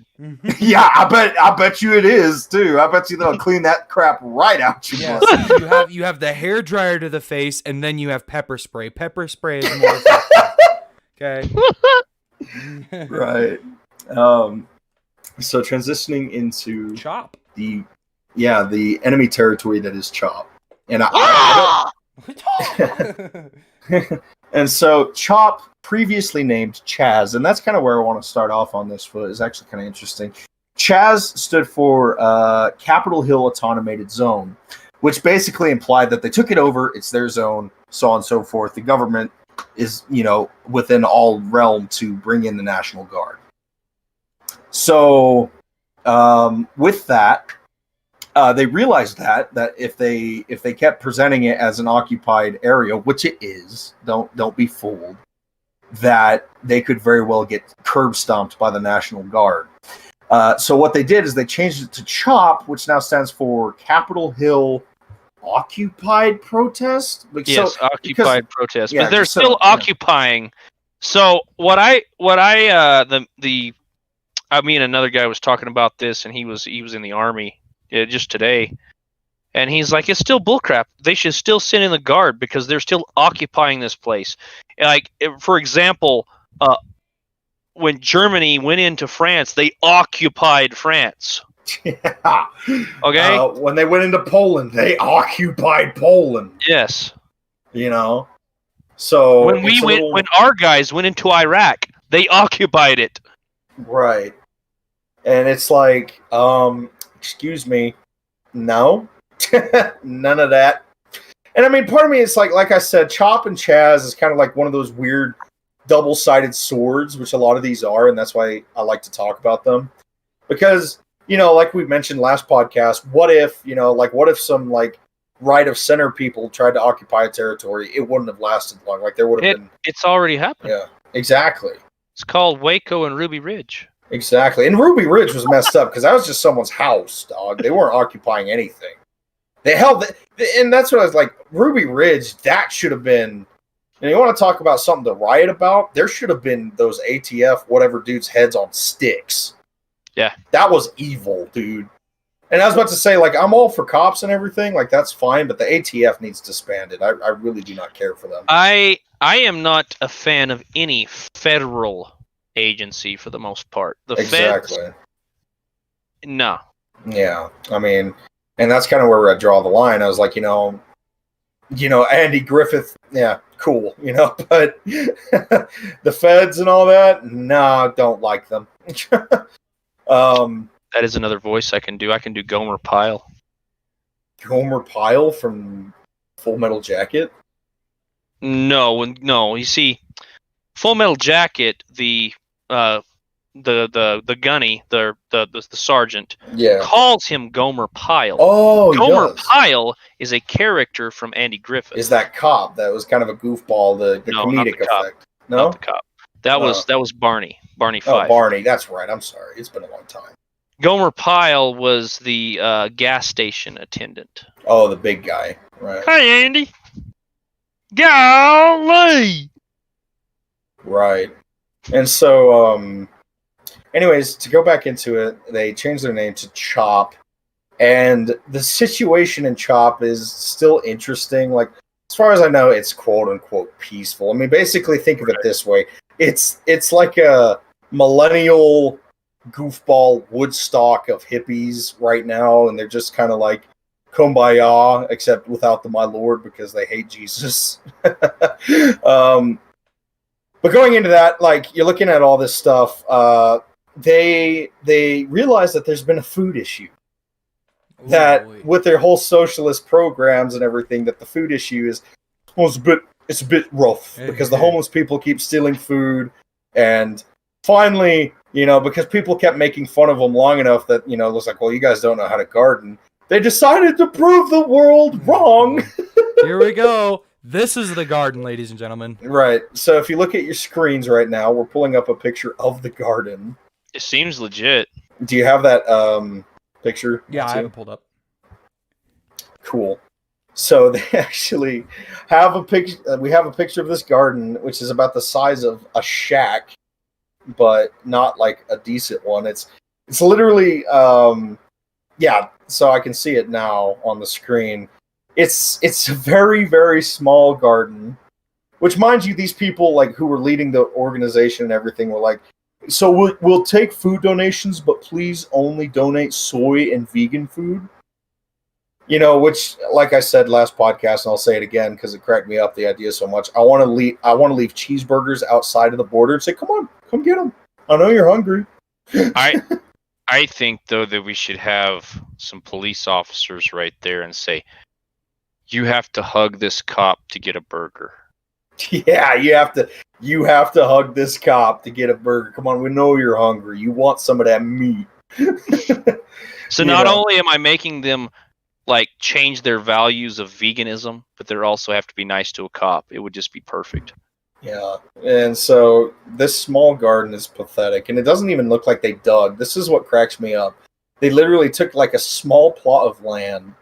Yeah, I bet you it is too. I bet you they'll clean that crap right out your Yes, butt. you have the hair dryer to the face, and then you have pepper spray. Pepper spray is more effective. Okay. Right. So transitioning into Chop. the enemy territory that is C.H.O.P. And I don't. And so C.H.O.P, previously named Chaz, and that's kind of where I want to start off on this foot, is actually kind of interesting. Chaz stood for Capitol Hill Autonomated Zone, which basically implied that they took it over, it's their zone, so on and so forth. The government is, within all realm to bring in the National Guard. So with that, they realized that if they kept presenting it as an occupied area, which it is, don't be fooled, that they could very well get curb stomped by the National Guard. So what they did is they changed it to C.H.O.P, which now stands for Capitol Hill Occupied Protest. Yes, occupied protest, yeah, but they're so, still yeah. occupying. So me and another guy was talking about this, and he was in the Army just today, and he's like, it's still bullcrap. They should still send in the guard because they're still occupying this place. Like, for example, when Germany went into France, they occupied France. Yeah. Okay. When they went into Poland, they occupied Poland. Yes. So when our guys went into Iraq, they occupied it. Right. And it's like, excuse me, no, none of that. And I mean, part of me is like I said, C.H.O.P and Chaz is kind of like one of those weird double-sided swords, which a lot of these are, and that's why I like to talk about them. Because, like we mentioned last podcast, what if some like right of center people tried to occupy a territory? It wouldn't have lasted long. Like there would have been. It's already happened. Yeah, exactly. It's called Waco and Ruby Ridge. Exactly. And Ruby Ridge was messed up because that was just someone's house, dog. They weren't occupying anything. They held it. And that's what I was like, Ruby Ridge, that should have been, and you want to talk about something to riot about? There should have been those ATF, whatever dudes' heads on sticks. Yeah. That was evil, dude. And I was about to say, like, I'm all for cops and everything. Like, that's fine, but the ATF needs disbanded. I really do not care for them. I am not a fan of any federal agency for the most part. The exactly. feds, no. Yeah, I mean, and that's kind of where I draw the line. I was like, Andy Griffith, yeah, cool, but the feds and all that, no, don't like them. That is another voice I can do. I can do Gomer Pyle. Gomer Pyle from Full Metal Jacket? No. You see, Full Metal Jacket, the gunny, the sergeant, calls him Gomer Pyle. Oh, Gomer Pyle is a character from Andy Griffith. Is that cop that was kind of a goofball, the comedic effect? No, not the cop. That was Barney. Barney Fife. Oh, Barney. That's right. I'm sorry. It's been a long time. Gomer Pyle was the gas station attendant. Oh, the big guy. Right. Hey, Andy. Golly. Right. And so, anyways, to go back into it, they changed their name to C.H.O.P. And the situation in C.H.O.P is still interesting. Like, as far as I know, it's quote-unquote peaceful. I mean, basically, think of it this way. It's like a millennial goofball Woodstock of hippies right now, and they're just kind of like kumbaya, except without the my lord because they hate Jesus. But going into that, like, you're looking at all this stuff, they realize that there's been a food issue. With their whole socialist programs and everything, that the food issue is, well, it's a bit rough because the homeless people keep stealing food, and finally, because people kept making fun of them long enough that, it was like, well, you guys don't know how to garden. They decided to prove the world wrong. Here we go. This is the garden, ladies and gentlemen. Right. So if you look at your screens right now, we're pulling up a picture of the garden. It seems legit. Do you have that picture? Yeah, I too? have it pulled up. Cool. So they actually have a picture. We have a picture of this garden, which is about the size of a shack, but not like a decent one. It's literally, yeah. So I can see it now on the screen. It's a very, very small garden, which, mind you, these people like who were leading the organization and everything were like, so we'll take food donations, but please only donate soy and vegan food. Which, like I said last podcast, and I'll say it again because it cracked me up, the idea so much. I want to leave cheeseburgers outside of the border and say, come get them. I know you're hungry. I think though that we should have some police officers right there and say, you have to hug this cop to get a burger. Yeah, you have to hug this cop to get a burger. Come on, we know you're hungry. You want some of that meat. So not only am I making them like change their values of veganism, but they also have to be nice to a cop. It would just be perfect. Yeah, and so this small garden is pathetic, and it doesn't even look like they dug. This is what cracks me up. They literally took like a small plot of land,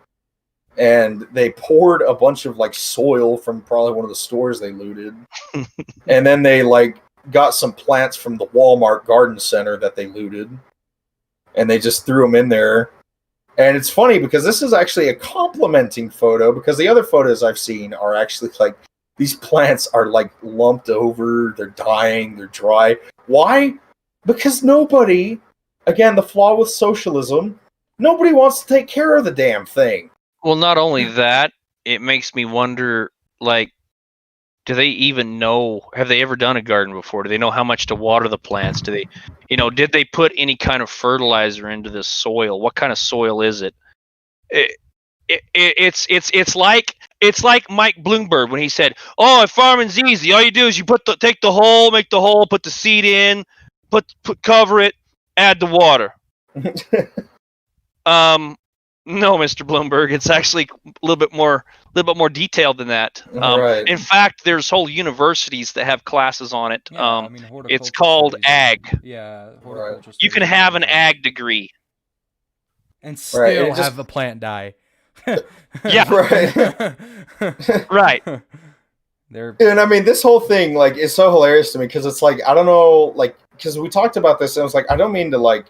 and they poured a bunch of like soil from probably one of the stores they looted, and then they like got some plants from the Walmart garden center that they looted, and they just threw them in there. And it's funny because this is actually a complimenting photo, because the other photos I've seen are actually like these plants are like lumped over, they're dying, they're dry. Why? Because nobody, again, the flaw with socialism, nobody wants to take care of the damn thing. Well, not only that, it makes me wonder, like, do they even know, have they ever done a garden before? Do they know how much to water the plants? Do they, did they put any kind of fertilizer into this soil? What kind of soil is it? It's like Mike Bloomberg when he said, "Oh, farming's easy. All you do is you take the hole, make the hole, put the seed in, cover it, add the water." No, Mr. Bloomberg, it's actually a little bit more detailed than that. Right. In fact, there's whole universities that have classes on it. Yeah, It's called studies. ag. Yeah, horticulture You can have an ag degree. and still Right, have a plant die. Yeah. Right. Right. And I mean, this whole thing, like, is so hilarious to me because it's like, I don't know, like, because we talked about this and I was like, I don't mean to, like,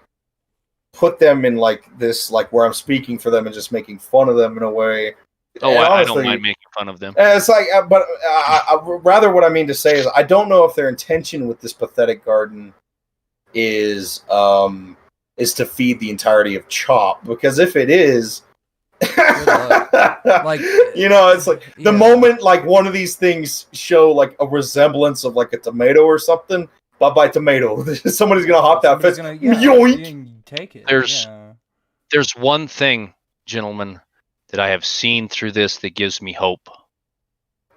put them in, like, this, like, where I'm speaking for them and just making fun of them in a way. Oh, And I honestly, don't mind making fun of them. it's like, but rather what I mean to say is I don't know if their intention with this pathetic garden is to feed the entirety of C.H.O.P, because if it is, Like, it's like the moment like one of these things show like a resemblance of like a tomato or something, bye tomato. Somebody's gonna hop that fence. Yoink! Take it. There's one thing, gentlemen, that I have seen through this that gives me hope.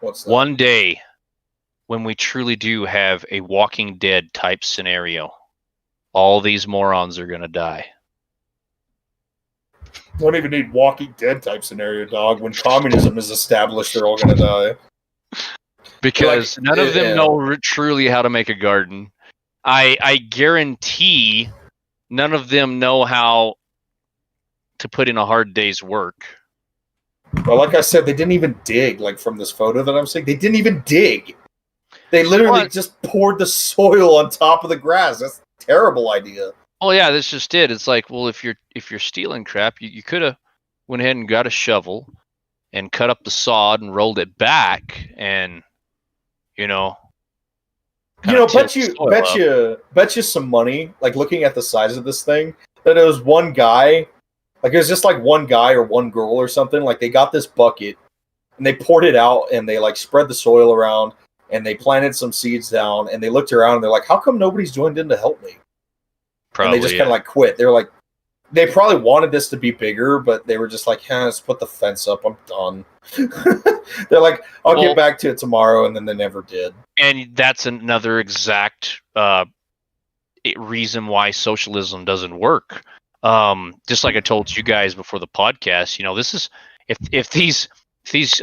What's that? One day, when we truly do have a Walking Dead type scenario, all these morons are gonna die. Don't even need Walking Dead type scenario, dog. When communism is established, they're all gonna die. Because none of them know truly how to make a garden. I guarantee none of them know how to put in a hard day's work. Well, like I said, they didn't even dig. Like from this photo that I'm seeing, they didn't even dig. They literally just poured the soil on top of the grass. That's a terrible idea. Oh yeah, that's just it. It's like, well, if you're stealing crap, you could have went ahead and got a shovel and cut up the sod and rolled it back, and bet you some money, like looking at the size of this thing, that it was one guy, like it was just like one guy or one girl or something. Like they got this bucket and they poured it out and they like spread the soil around and they planted some seeds down and they looked around and they're like, how come nobody's joined in to help me? Probably, and they just kind of like quit. They were like, they probably wanted this to be bigger, but they were just like, let's put the fence up. I'm done. They're like, I'll get back to it tomorrow, and then they never did. And that's another exact reason why socialism doesn't work. Just like I told you guys before the podcast, this is if these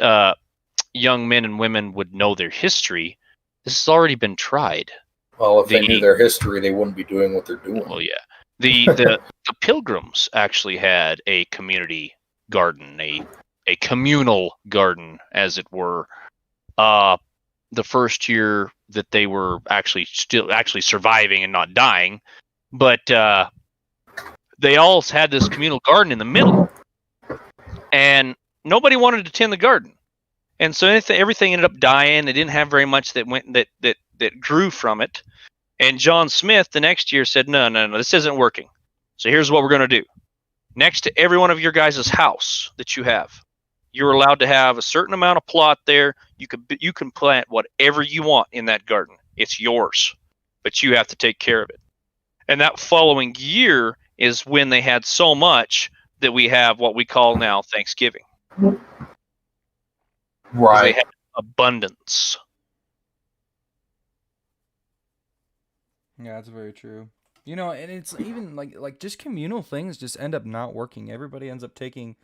young men and women would know their history, this has already been tried. Well, if they knew their history, they wouldn't be doing what they're doing. Well, yeah. The Pilgrims actually had a community garden, a communal garden, as it were. The first year that they were actually surviving and not dying, but they all had this communal garden in the middle, and nobody wanted to tend the garden, and so everything ended up dying. They didn't have very much that grew from it. And John Smith the next year said, no, this isn't working. So here's what we're going to do. Next to every one of your guys' house that you have, you're allowed to have a certain amount of plot there. You can plant whatever you want in that garden. It's yours, but you have to take care of it. And that following year is when they had so much that we have what we call now Thanksgiving. Right. They had abundance. Yeah, that's very true. And it's even like just communal things just end up not working. Everybody ends up taking,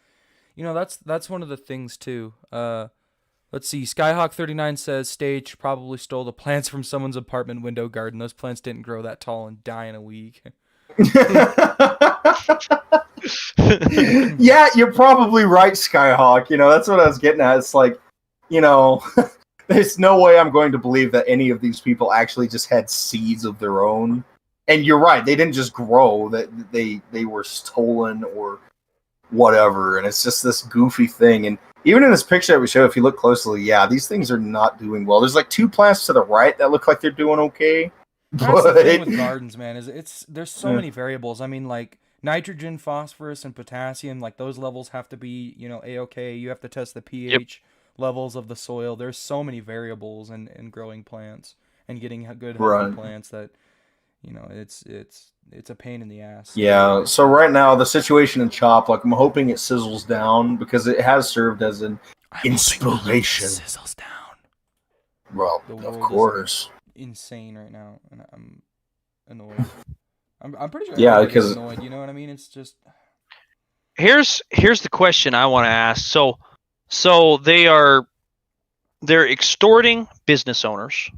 that's one of the things too. Let's see. Skyhawk39 says Stage probably stole the plants from someone's apartment window garden. Those plants didn't grow that tall and die in a week. Yeah, you're probably right, Skyhawk. That's what I was getting at. It's like, there's no way I'm going to believe that any of these people actually just had seeds of their own. And you're right, they didn't just grow, that they were stolen or whatever. And it's just this goofy thing. And even in this picture that we show, if you look closely, yeah, these things are not doing well. There's like 2 plants to the right that look like they're doing okay. That's the thing with gardens, man, is there's so many variables. I mean, like nitrogen, phosphorus, and potassium, like those levels have to be, A-okay. You have to test the pH levels of the soil. There's so many variables in growing plants and getting good healthy plants that, it's a pain in the ass. Yeah, so right now, the situation in C.H.O.P, like, I'm hoping it sizzles down because it has served as an inspiration. Sizzles down. Well, of course. Insane right now, and I'm annoyed. I'm pretty sure. Yeah, because annoyed. You know what I mean? It's just. Here's the question I want to ask. So they're extorting business owners.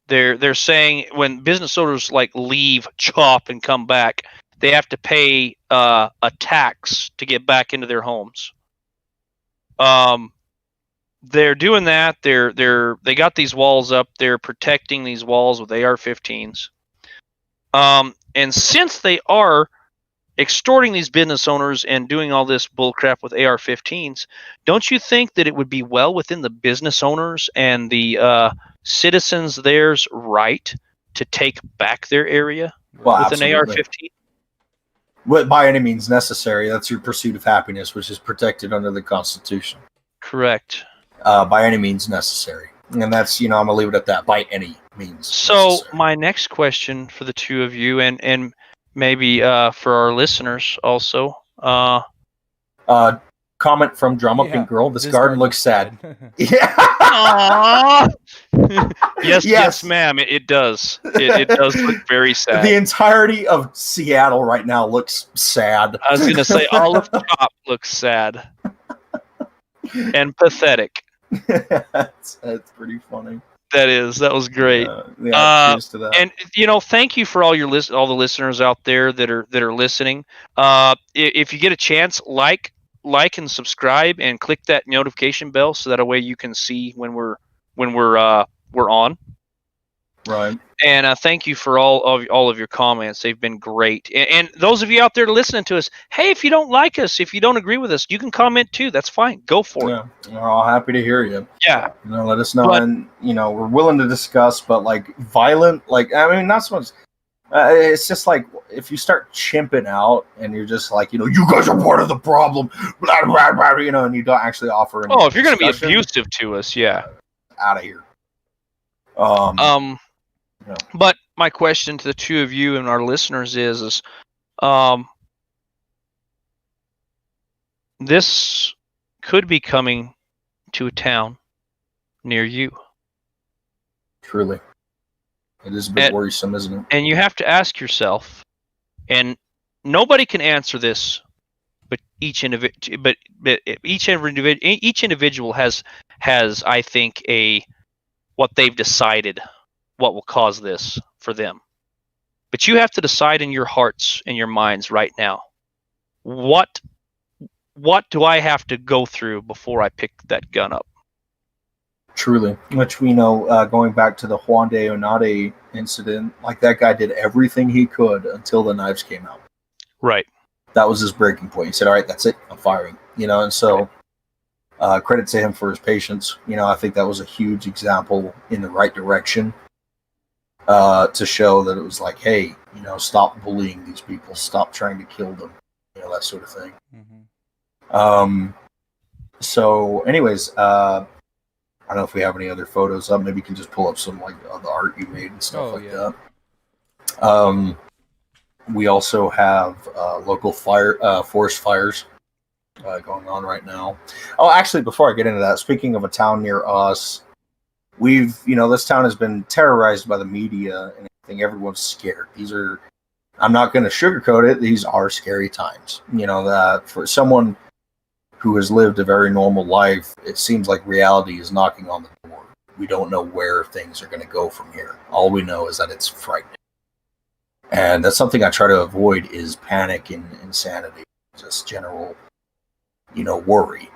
They're saying when business owners leave C.H.O.P and come back, they have to pay a tax to get back into their homes. They're doing that. They got these walls up. They're protecting these walls with AR-15s. And since they are extorting these business owners and doing all this bullcrap with AR-15s, don't you think that it would be well within the business owners and the citizens there's right to take back their area with absolutely. an AR-15? Well, by any means necessary. That's your pursuit of happiness, which is protected under the Constitution. Correct. By any means necessary. And that's, I'm going to leave it at that. By any means So my next question for the two of you and maybe for our listeners also. Comment from Drama Pink Girl. This garden looks sad. Yeah. Aww. Yes, ma'am. It does. It does look very sad. The entirety of Seattle right now looks sad. I was going to say all of C.H.O.P looks sad and pathetic. That's pretty funny. That was great. Cheers to that. And thank you for all the listeners out there that are listening. If you get a chance, like and subscribe and click that notification bell so that way you can see when we're on. Right. And thank you for all of your comments. They've been great. And those of you out there listening to us, hey, if you don't like us, if you don't agree with us, you can comment too. That's fine. Go for it. We're all happy to hear you. Yeah. Let us know. And, we're willing to discuss, but violent, not so much. It's just if you start chimping out and you're just you guys are part of the problem, blah, blah, blah, and you don't actually offer any if you're going to be abusive to us, yeah. Out of here. But my question to the two of you and our listeners is this could be coming to a town near you. Truly. It is a bit worrisome, isn't it? And you have to ask yourself, and nobody can answer this, but each individual has I think what they've decided what will cause this for them. But you have to decide in your hearts and your minds right now, what do I have to go through before I pick that gun up? Truly, which we know, going back to the Juan de Oñate incident, like that guy did everything he could until the knives came out. Right. That was his breaking point. He said, all right, that's it. I'm firing. And so credit to him for his patience. I think that was a huge example in the right direction to show that it was like, hey, stop bullying these people. Stop trying to kill them. That sort of thing. Mm-hmm. So anyways, I don't know if we have any other photos up. Maybe you can just pull up some like of the art you made and stuff that. We also have local forest fires going on right now. Oh, actually, before I get into that, speaking of a town near us, this town has been terrorized by the media and everything. Everyone's scared. I'm not going to sugarcoat it. These are scary times. That for someone who has lived a very normal life, it seems like reality is knocking on the door. We don't know where things are going to go from here. All we know is that it's frightening. And that's something I try to avoid is panic and insanity, just general, worry.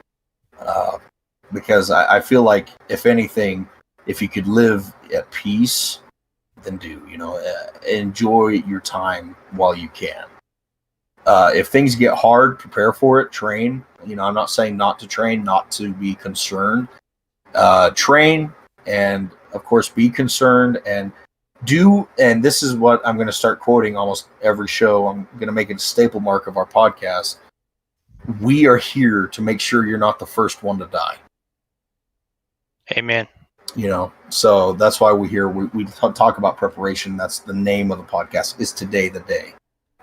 Because I feel like, if anything, if you could live at peace, then do, enjoy your time while you can. If things get hard, prepare for it, train. I'm not saying not to train, not to be concerned. Train, and of course, be concerned and do. And this is what I'm going to start quoting almost every show. I'm going to make it a staple mark of our podcast. We are here to make sure you're not the first one to die. Amen. So that's why we're here. We talk about preparation. That's the name of the podcast, is Today the Day.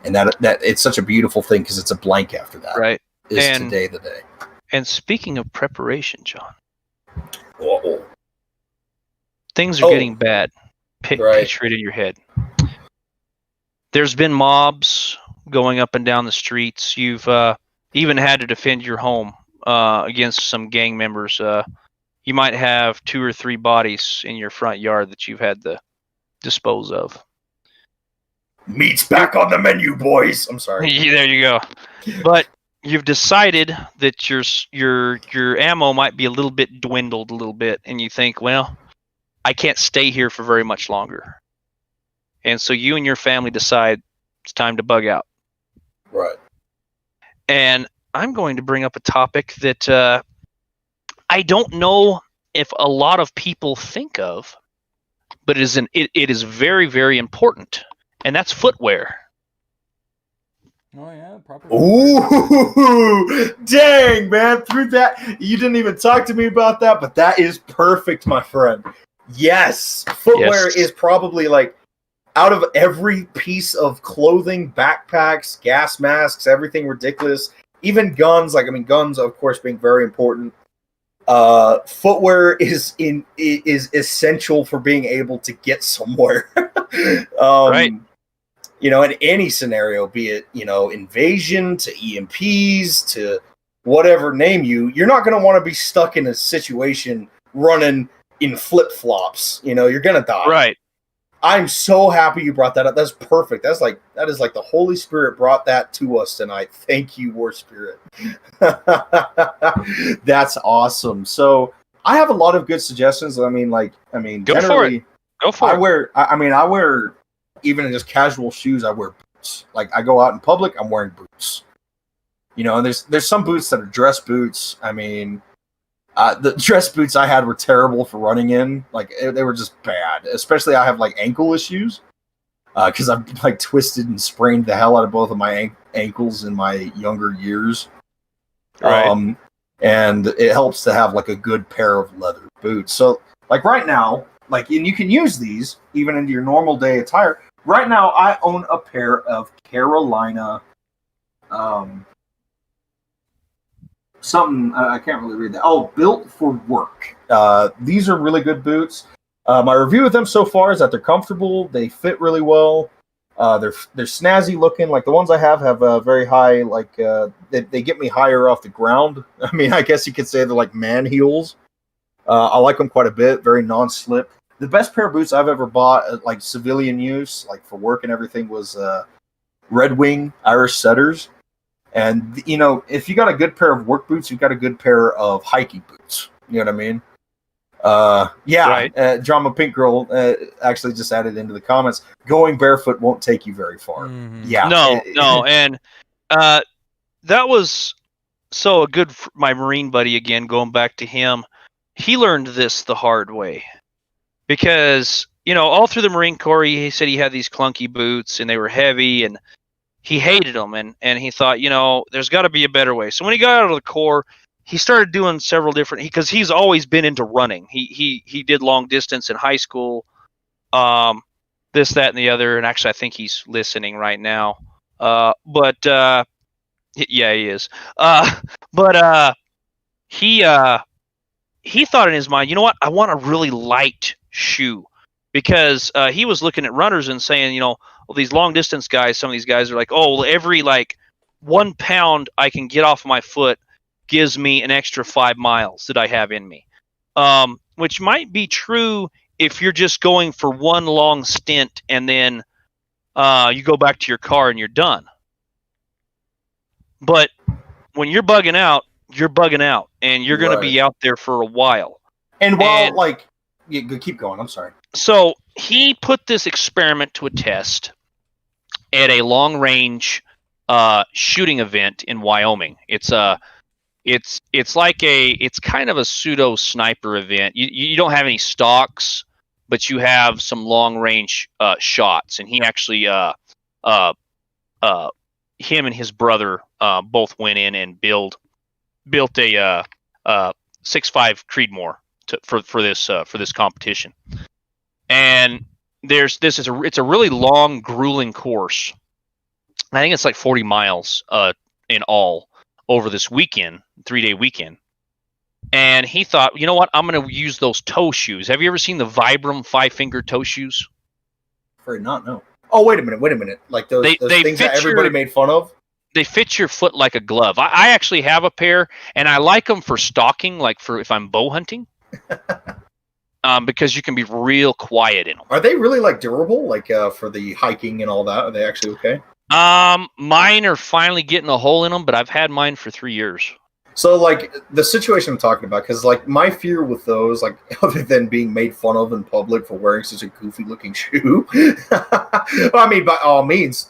And that it's such a beautiful thing because it's a blank after that. Right. Is today the day. And speaking of preparation, John, Uh-oh. things are getting bad. Picture it in your head. There's been mobs going up and down the streets. You've even had to defend your home against some gang members. You might have 2 or 3 bodies in your front yard that you've had to dispose of. Meat's back on the menu, boys. I'm sorry. There you go. But you've decided that your ammo might be a little bit dwindled a little bit, and you think, well, I can't stay here for very much longer. And so you and your family decide it's time to bug out. Right. And I'm going to bring up a topic that I don't know if a lot of people think of, but it is very, very important, and that's footwear. Oh yeah, proper. Ooh, dang, man! Through that, you didn't even talk to me about that, but that is perfect, my friend. Yes, footwear is probably like, out of every piece of clothing, backpacks, gas masks, everything ridiculous, even guns. Guns, of course, being very important. Footwear is essential for being able to get somewhere. Right. In any scenario, be it, invasion to EMPs to whatever name you're not going to want to be stuck in a situation running in flip-flops. You're going to die. Right. I'm so happy you brought that up. That's perfect. That is like the Holy Spirit brought that to us tonight. Thank you, War Spirit. That's awesome. So I have a lot of good suggestions. Go generally, for it. I wear even in just casual shoes. I wear boots. Like, I go out in public, I'm wearing boots. And there's some boots that are dress boots. The dress boots I had were terrible for running in. Like, they were just bad. Especially I have like ankle issues because I've like twisted and sprained the hell out of both of my ankles in my younger years. Right. And it helps to have like a good pair of leather boots. So like right now, and you can use these even into your normal day attire. Right now, I own a pair of Carolina. Something I can't really read that. Oh, Built for Work. These are really good boots. My review of them so far is that they're comfortable, they fit really well, they're snazzy looking. Like the ones I have very high, like they get me higher off the ground. I mean, I guess you could say they're like man heels. I like them quite a bit, very non-slip. The best pair of boots I've ever bought, like civilian use, like for work and everything, was Red Wing Irish Setters. And, you know, if you got a good pair of work boots, you've got a good pair of hiking boots. You know what I mean? Yeah, Right. Drama Pink Girl actually just added into the comments, going barefoot won't take you very far. Yeah. No, and that was so a good my Marine buddy again. Going back to him, he learned this the hard way because all through the Marine Corps, he said he had these clunky boots and they were heavy and he hated them and he thought there's got to be a better way. So when he got out of the Corps, he started doing several different because he's always been into running. He did long distance in high school, this, that, and the other. And actually, I think he's listening right now. But yeah, he is. But he thought in his mind, you know what? I want a really light shoe because he was looking at runners and saying, well, these long distance guys, some of these guys are like, oh, well, every 1 pound I can get off my foot gives me an extra 5 miles that I have in me, which might be true if you're just going for one long stint and then you go back to your car and you're done. But when you're bugging out, and you're going to be out there for a while. And while, keep going, I'm sorry. So he put this experiment to a test at a long-range shooting event in Wyoming. It's kind of a pseudo sniper event. You don't have any stocks, but you have some long range shots. And he actually him and his brother both went in and built a 6.5 Creedmoor for this competition. And it's a really long, grueling course. I think it's 40 miles in all over this weekend, 3-day weekend. And he thought, you know what? I'm going to use those toe shoes. Have you ever seen the Vibram 5-finger toe shoes? Afraid not, no. Oh, wait a minute. Like those things that everybody made fun of? They fit your foot like a glove. I actually have a pair, and I like them for stalking, like for if I'm bow hunting. Because you can be real quiet in them. Are they really durable? For the hiking and all that? Are they actually okay? Mine are finally getting a hole in them, but I've had mine for 3 years. So, the situation I'm talking about, because, my fear with those, other than being made fun of in public for wearing such a goofy-looking shoe, I mean, by all means,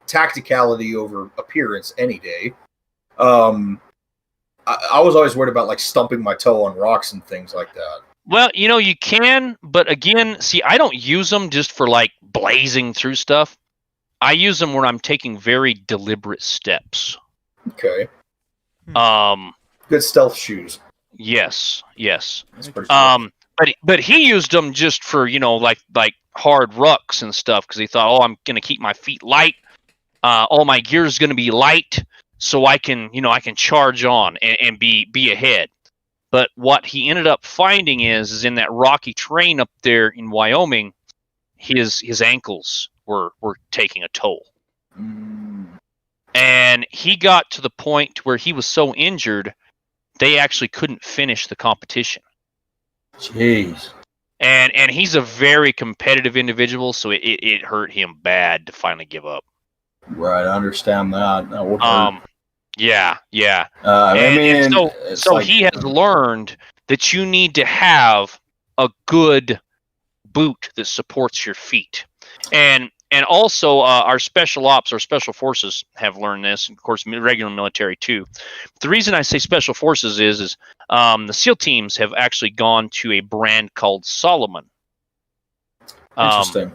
tacticality over appearance any day. I was always worried about, stumping my toe on rocks and things like that. Well, you can, but again, see, I don't use them just for, blazing through stuff. I use them when I'm taking very deliberate steps. Okay. Good stealth shoes. Yes. That's pretty cool. But he used them just for like hard rucks and stuff because he thought, oh, I'm gonna keep my feet light. All my gear is gonna be light, so I can charge on and be ahead. But what he ended up finding is in that rocky terrain up there in Wyoming, his ankles were taking a toll. And he got to the point where he was so injured, they actually couldn't finish the competition. Jeez. And he's a very competitive individual, so it hurt him bad to finally give up. Right, I understand that. Yeah. So he has learned that you need to have a good boot that supports your feet. And also, our special ops, our special forces have learned this, and of course, regular military too. The reason I say special forces is the SEAL teams have actually gone to a brand called Salomon. Interesting.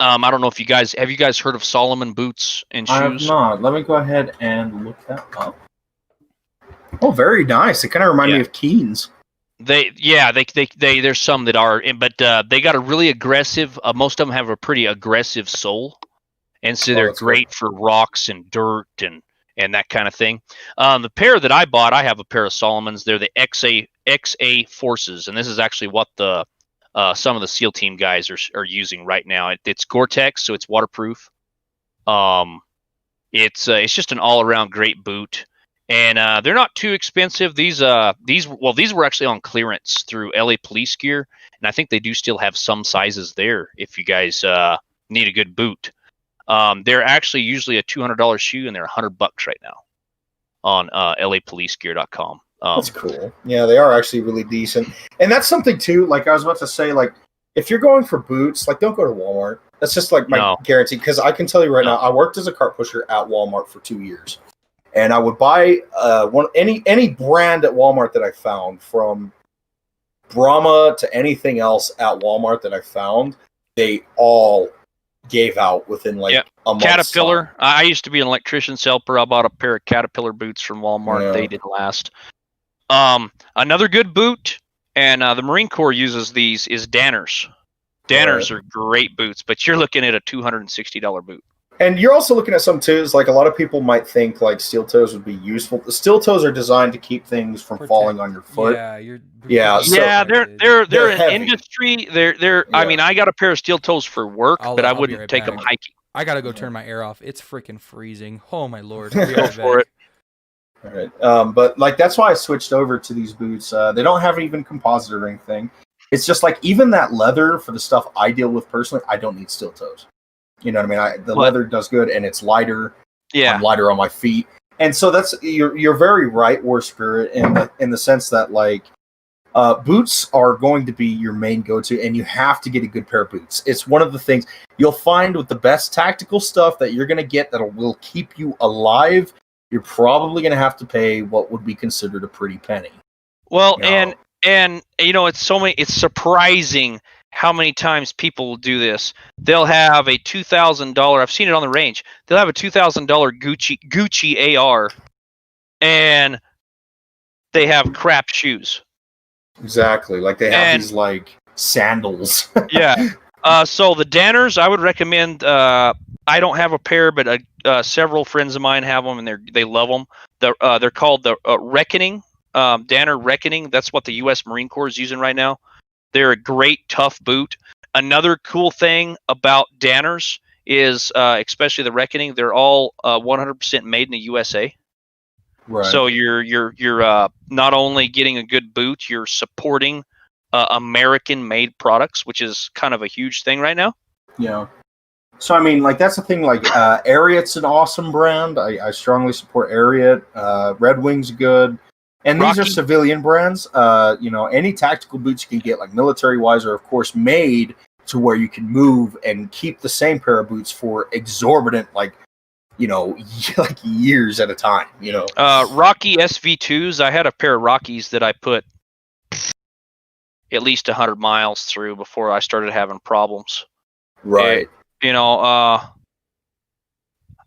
I don't know if you guys heard of Salomon Boots and shoes? I have not. Let me go ahead and look that up. Oh, very nice. It kind of reminds me of Keens. They there's some that are, but they got a really aggressive. Most of them have a pretty aggressive sole, and so they're great for rocks and dirt and that kind of thing. The pair that I bought, I have a pair of Salomons. They're the XA Forces, and this is actually what the some of the SEAL team guys are using right now. It's Gore-Tex, so it's waterproof. It's just an all-around great boot, and they're not too expensive. These were actually on clearance through LA Police Gear, and I think they do still have some sizes there if you guys need a good boot. They're actually usually a $200 shoe, and they're $100 right now on LAPoliceGear.com. That's cool. Yeah, they are actually really decent. And that's something too, like I was about to say, like if you're going for boots, like don't go to Walmart. That's just like my guarantee, because I can tell you right now, I worked as a cart pusher at Walmart for 2 years. And I would buy any brand at Walmart that I found, from Brahma to anything else at Walmart that I found, they all gave out within like a month. Caterpillar. I used to be an electrician's helper. I bought a pair of Caterpillar boots from Walmart. Yeah. They didn't last. Another good boot, and the Marine Corps uses these, is Danners. Danners are great boots, but you're looking at a $260 boot. And you're also looking at some too, is like a lot of people might think like steel toes would be useful. The steel toes are designed to keep things from falling on your foot. They're an heavy. Industry. They're I mean, I got a pair of steel toes for work, but I wouldn't take them hiking. I gotta go turn my air off. It's freaking freezing. Oh my lord. Go for it. All right. But like that's why I switched over to these boots. They don't have even composite or anything. It's just like even that leather for the stuff I deal with personally, I don't need steel toes. You know what I mean? The leather does good, and it's lighter. Yeah, I'm lighter on my feet, and so that's you're very right, War Spirit, in the sense that like boots are going to be your main go-to, and you have to get a good pair of boots. It's one of the things you'll find with the best tactical stuff that you're going to get that will keep you alive. You're probably going to have to pay what would be considered a pretty penny. Well, and you know, it's surprising how many times people will do this. They'll have a $2,000. I've seen it on the range. They'll have a $2,000 Gucci AR, and they have crap shoes. Exactly, like they have these like sandals. Yeah. So the Danners, I would recommend. I don't have a pair, but several friends of mine have them, and they love them. They're called the Reckoning. Danner Reckoning. That's what the U.S. Marine Corps is using right now. They're a great, tough boot. Another cool thing about Danners is, especially the Reckoning, they're all 100% made in the USA. Right. So you're not only getting a good boot, you're supporting American-made products, which is kind of a huge thing right now. Yeah. So I mean, like that's the thing. Like Ariat's an awesome brand. I strongly support Ariat. Red Wing's good. And these Rocky. are civilian brands. Any tactical boots you can get, like military-wise, are of course made to where you can move and keep the same pair of boots for exorbitant, like years at a time. Rocky SV2s. I had a pair of Rockies that I put at least 100 miles through before I started having problems. Right.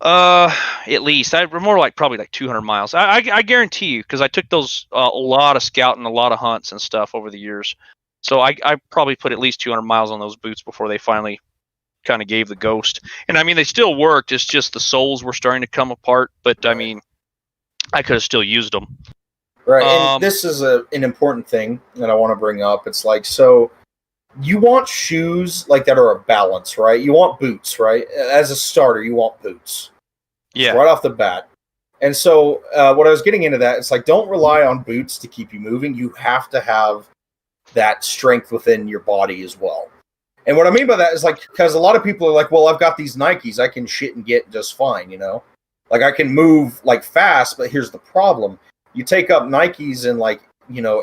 At least probably like 200 miles. I guarantee you, because I took those a lot of scouting, a lot of hunts and stuff over the years. So I probably put at least 200 miles on those boots before they finally kind of gave the ghost. And I mean, they still worked. It's just the soles were starting to come apart. But I mean, I could have still used them. Right. And this is an important thing that I want to bring up. It's like, so you want shoes like that are a balance, right? You want boots, right? As a starter, you want boots. Yeah. Right off the bat. And so what I was getting into that, it's like, don't rely on boots to keep you moving. You have to have that strength within your body as well. And what I mean by that is like, because a lot of people are like, well, I've got these Nikes. I can shit and get just fine, Like I can move like fast, but here's the problem. You take up Nikes in like,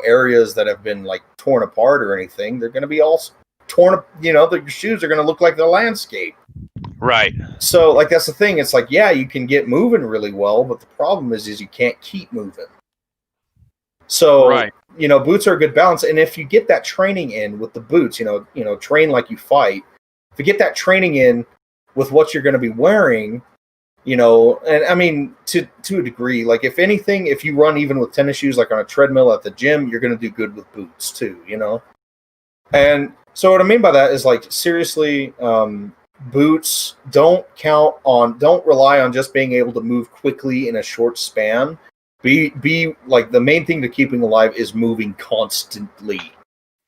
areas that have been like torn apart or anything, they're going to be all torn up, your shoes are going to look like the landscape. Right. So like, that's the thing. It's like, yeah, you can get moving really well, but the problem is you can't keep moving. So, right. Boots are a good balance. And if you get that training in with the boots, train like you fight, if you get that training in with what you're going to be wearing, and I mean, to a degree, like if anything, if you run even with tennis shoes, like on a treadmill at the gym, you're going to do good with boots too, And so what I mean by that is like, seriously, boots don't rely on just being able to move quickly in a short span. Be like, the main thing to keeping alive is moving constantly.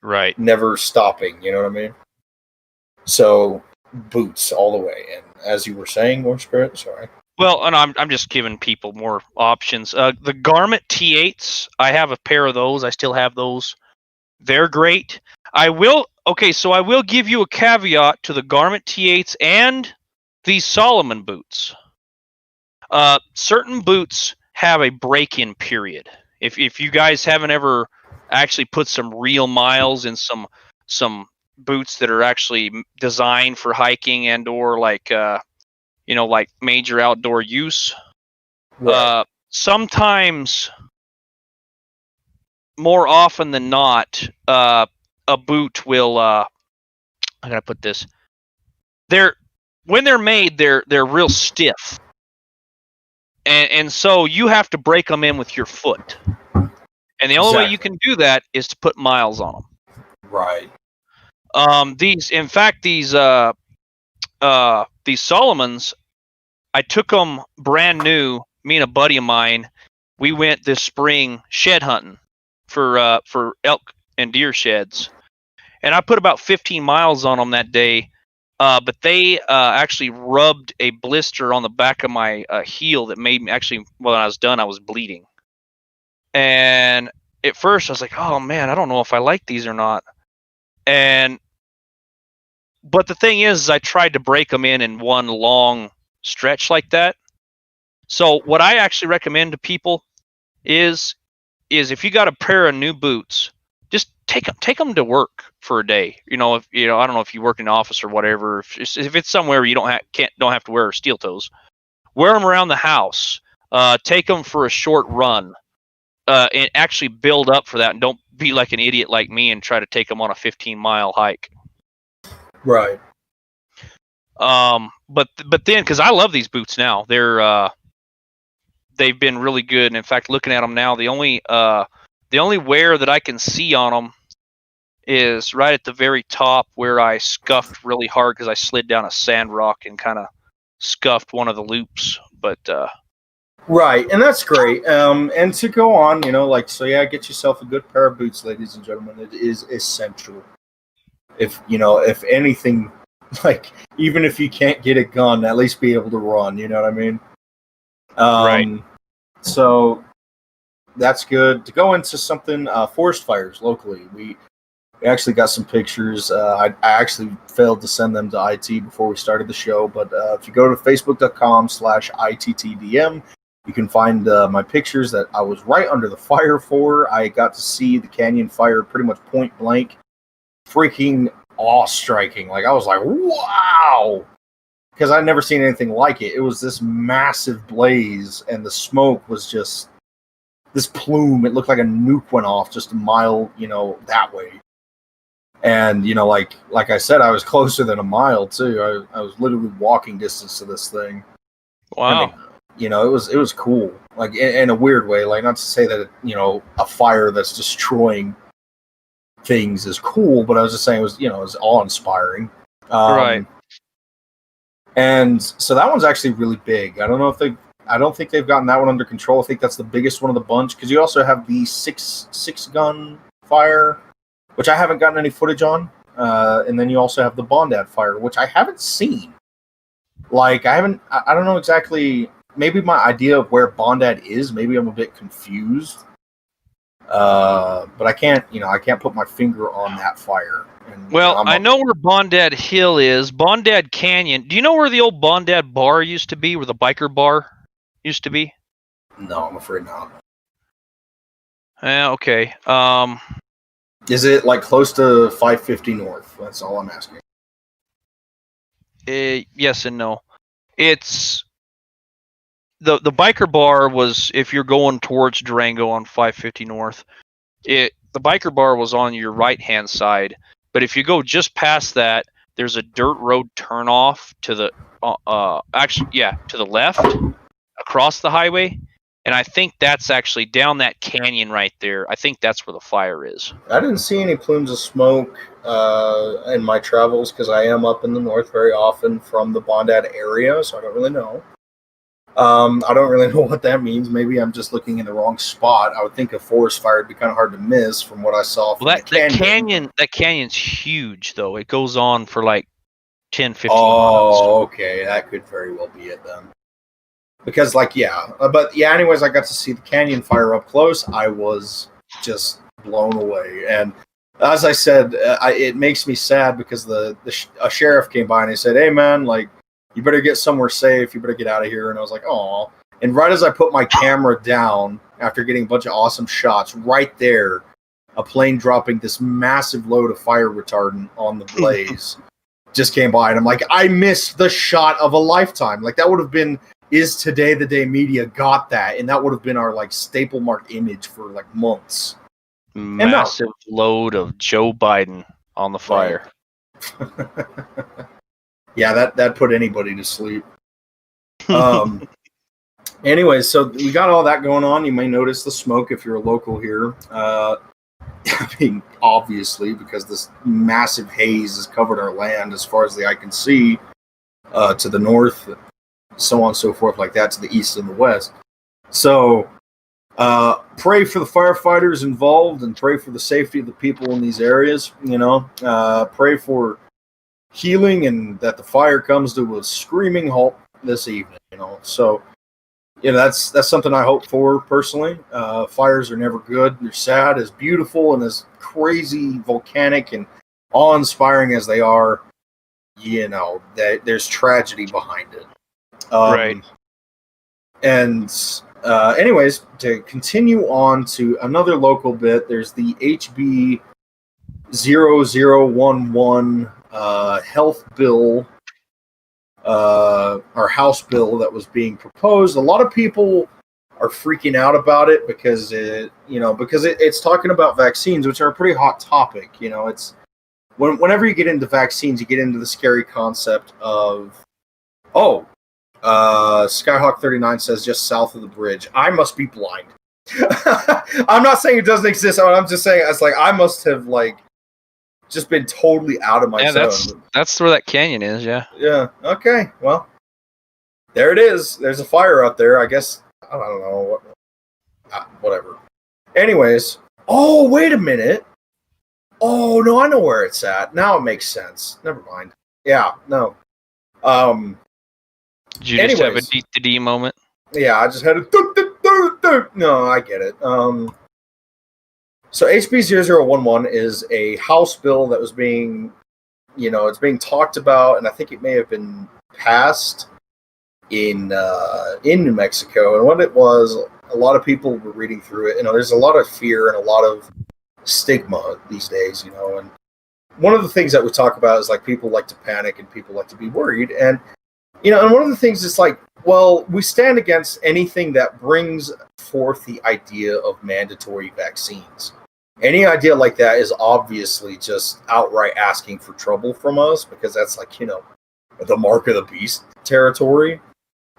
Right. never stopping. You know what I mean? So boots all the way. And as you were saying, War Spirit, sorry. Well, and I'm just giving people more options. The Garment T8s, I have a pair of those. I still have those. They're great. I will give you a caveat to the Garment T8s and these Salomon boots. Certain boots have a break-in period. If you guys haven't ever actually put some real miles in some boots that are actually designed for hiking and or like major outdoor use, sometimes, more often than not, a boot will. I gotta put this. When they're made, they're real stiff, and so you have to break them in with your foot. And the only way you can do that is to put miles on them. Right. These Solomons, I took them brand new. Me and a buddy of mine, we went this spring shed hunting for elk and deer sheds, and I put about 15 miles on them that day. But they actually rubbed a blister on the back of my heel that made me when I was done, I was bleeding. And at first I was like, oh man, I don't know if I like these or not. But the thing is I tried to break them in one long stretch like that. So what I actually recommend to people is if you got a pair of new boots, just take them to work for a day. I don't know if you work in an office or whatever. If it's somewhere where you don't have to wear steel toes, wear them around the house. Take them for a short run, and actually build up for that. And don't be like an idiot like me and try to take them on a 15-mile hike. Right. But then, because I love these boots now, they've been really good. And in fact, looking at them now, the only wear that I can see on them is right at the very top where I scuffed really hard because I slid down a sand rock and kind of scuffed one of the loops. But right, and that's great. And to go on, get yourself a good pair of boots, ladies and gentlemen. It is essential. If anything, even if you can't get a gun, at least be able to run. You know what I mean? Right. So that's good. To go into something, forest fires locally. We actually got some pictures. I actually failed to send them to IT before we started the show, but if you go to facebook.com/ITTDM, you can find my pictures that I was right under the fire for. I got to see the canyon fire pretty much point blank. Freaking awe-striking. I was like, wow! Because I'd never seen anything like it. It was this massive blaze, and the smoke was just this plume. It looked like a nuke went off just a mile, that way. And, like I said, I was closer than a mile, too. I was literally walking distance to this thing. Wow. It was cool. In a weird way. Not to say that, a fire that's destroying things is cool, but I was just saying it was awe-inspiring. Right. And so that one's actually really big. I don't think they've gotten that one under control. I think that's the biggest one of the bunch, because you also have the six gun fire, which I haven't gotten any footage on. And then you also have the Bondad fire, which I haven't seen. I don't know exactly. Maybe my idea of where Bondad is, maybe I'm a bit confused. But I can't put my finger on that fire. And, I know where Bondad Hill is. Bondad Canyon. Do you know where the old Bondad bar used to be? Where the biker bar used to be? No, I'm afraid not. Yeah. Okay. Is it close to 550 North? That's all I'm asking. Yes and no. It's the biker bar was if you're going towards Durango on 550 North. The biker bar was on your right hand side, but if you go just past that, there's a dirt road turnoff to the to the left across the highway, and I think that's actually down that canyon right there. I think that's where the fire is. I didn't see any plumes of smoke in my travels because I am up in the north very often from the Bondad area, so I don't really know. I don't really know what that means. Maybe I'm just looking in the wrong spot. I would think a forest fire would be kind of hard to miss from what I saw from Well, the canyon. that canyon's huge though. It goes on for like 10, 15 miles. Oh, okay. That could very well be it then. Because, like, yeah. But, yeah, anyways, I got to see the canyon fire up close. I was just blown away. And as I said, it makes me sad because a sheriff came by and he said, hey, man, like, you better get somewhere safe. You better get out of here. And I was like, oh. And right as I put my camera down, after getting a bunch of awesome shots, right there, a plane dropping this massive load of fire retardant on the blaze just came by. And I'm like, I missed the shot of a lifetime. Like, that would have been, is Today the Day Media got that. And that would have been our, like, staple mark image for, like, months. Massive load of Joe Biden on the fire. Yeah, that put anybody to sleep. Anyways, so we got all that going on. You may notice the smoke if you're a local here. I mean, obviously, because this massive haze has covered our land as far as the eye can see, to the north, so on and so forth, like that, to the east and the west. So, pray for the firefighters involved and pray for the safety of the people in these areas. You know, pray for healing and that the fire comes to a screaming halt this evening. You know, so. Yeah, that's something I hope for personally. Fires are never good. They're sad, as beautiful and as crazy, volcanic, and awe-inspiring as they are. You know, there's tragedy behind it. Right. And anyways, to continue on to another local bit, there's the HB 0011 health bill. Our House bill that was being proposed. A lot of people are freaking out about it because it's talking about vaccines, which are a pretty hot topic. You know, it's whenever you get into vaccines, you get into the scary concept of, Skyhawk 39 says just south of the bridge. I must be blind. I'm not saying it doesn't exist. I'm just saying it's like I must have just been totally out of my zone. That's where that canyon is, yeah. Yeah, okay. Well, there it is. There's a fire out there. I guess, I don't know. Whatever. Anyways. Oh, wait a minute. Oh, no, I know where it's at. Now it makes sense. Never mind. Yeah, no. Did you just have a D moment? Yeah, I just had a... No, I get it. So HB 0011 is a House bill that was being, it's being talked about, and I think it may have been passed in New Mexico. And what it was, a lot of people were reading through it. There's a lot of fear and a lot of stigma these days, and one of the things that we talk about is like people like to panic and people like to be worried. And, and one of the things is like, well, we stand against anything that brings forth the idea of mandatory vaccines. Any idea like that is obviously just outright asking for trouble from us because that's like, the mark of the beast territory.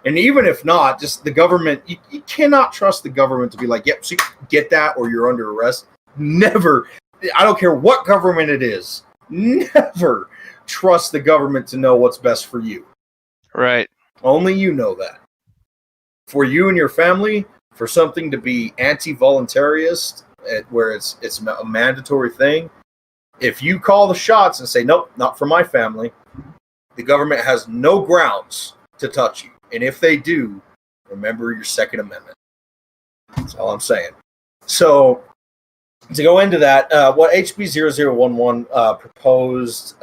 And even if not, just the government, you cannot trust the government to be like, yep, so get that or you're under arrest. Never. I don't care what government it is. Never trust the government to know what's best for you. Right. Only you know that. For you and your family, for something to be anti-voluntarist, where it's a mandatory thing, if you call the shots and say, nope, not for my family, the government has no grounds to touch you. And if they do, remember your Second Amendment. That's all I'm saying. So, to go into that, what HB 0011 proposed,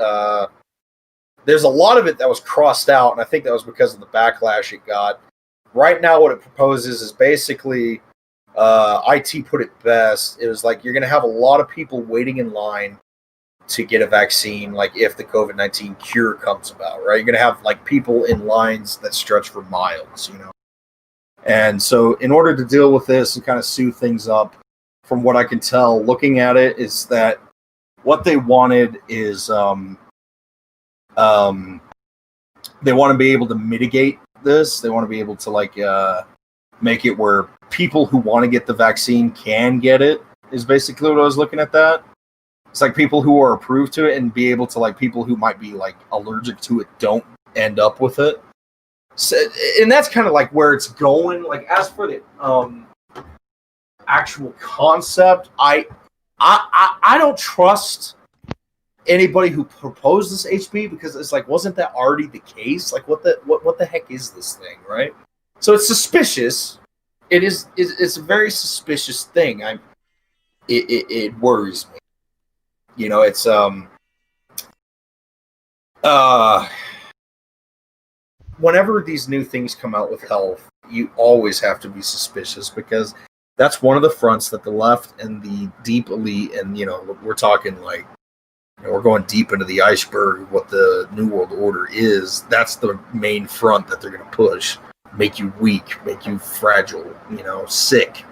there's a lot of it that was crossed out, and I think that was because of the backlash it got. Right now, what it proposes is basically, IT put it best. It was like you're going to have a lot of people waiting in line to get a vaccine, like if the COVID-19 cure comes about, right? You're going to have like people in lines that stretch for miles, And so in order to deal with this and kind of soothe things up, from what I can tell, looking at it, is that what they wanted is they want to be able to mitigate this. They want to be able to make it where people who want to get the vaccine can get it, is basically what I was looking at that. It's like people who are approved to it and be able to, like, people who might be like allergic to it don't end up with it. So, and that's kind of like where it's going. Like as for the actual concept, I don't trust anybody who proposed this HB because it's like, wasn't that already the case? Like, what the heck is this thing, right? So it's suspicious. It's a very suspicious thing. It worries me. You know, it's whenever these new things come out with health, you always have to be suspicious because that's one of the fronts that the left and the deep elite, and we're talking like, we're going deep into the iceberg of what the New World Order is. That's the main front that they're going to push. Make you weak, make you fragile, sick.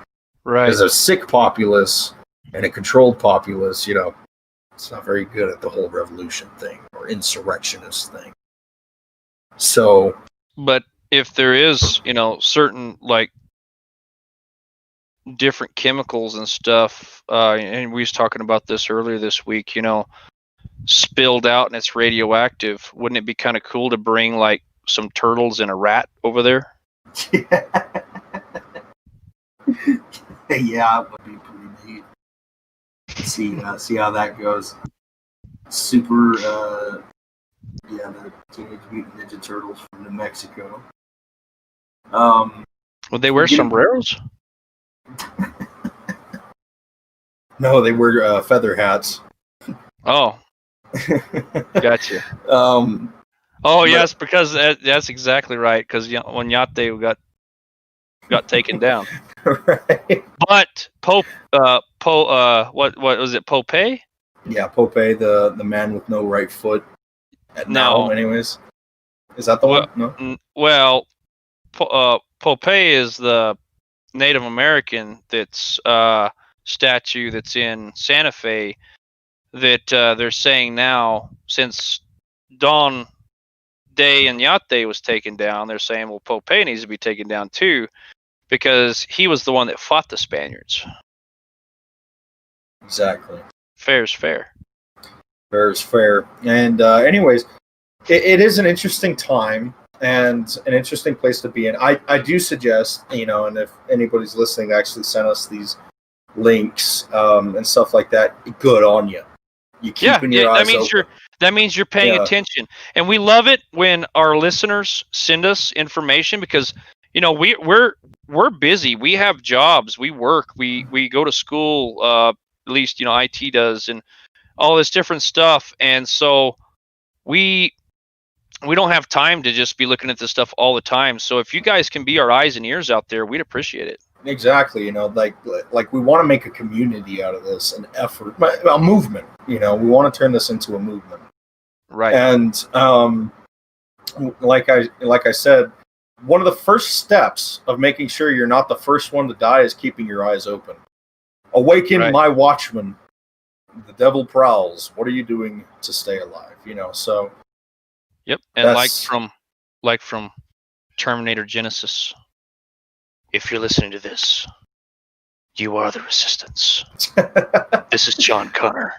Right. Because a sick populace and a controlled populace, it's not very good at the whole revolution thing or insurrectionist thing. So, but if there is, certain like different chemicals and stuff, and we was talking about this earlier this week, spilled out and it's radioactive, wouldn't it be kind of cool to bring like some turtles and a rat over there? Yeah, it would be pretty neat. See how that goes. Super, the Teenage Mutant Ninja Turtles from New Mexico. Would they wear sombreros? No, they wear feather hats. Oh, gotcha. Yes, because that's exactly right. Because Oñate got taken down. Right. But what was it? Pope? Yeah, Pope, the man with no right foot. Now, anyways, is that the one? No. Well, Pope is the Native American that's statue that's in Santa Fe that they're saying now, since Don Day and Oñate was taken down, they're saying, well, Pope needs to be taken down too, because he was the one that fought the Spaniards. Exactly. Fair is fair. Fair is fair. And anyways, it is an interesting time and an interesting place to be in. I do suggest, and if anybody's listening, actually send us these links and stuff like that. Good on you. You keeping your eyes open. That means you're paying attention, and we love it when our listeners send us information because we're busy. We have jobs. We work. We go to school. At least IT does, and all this different stuff. And so we don't have time to just be looking at this stuff all the time. So if you guys can be our eyes and ears out there, we'd appreciate it. Exactly. Like we want to make a community out of this, an effort, a movement. We want to turn this into a movement. Right. And like I said, one of the first steps of making sure you're not the first one to die is keeping your eyes open. Awaken, my watchman. The devil prowls. What are you doing to stay alive? So. Yep. And like from Terminator Genesis, if you're listening to this, you are the resistance. This is John Connor.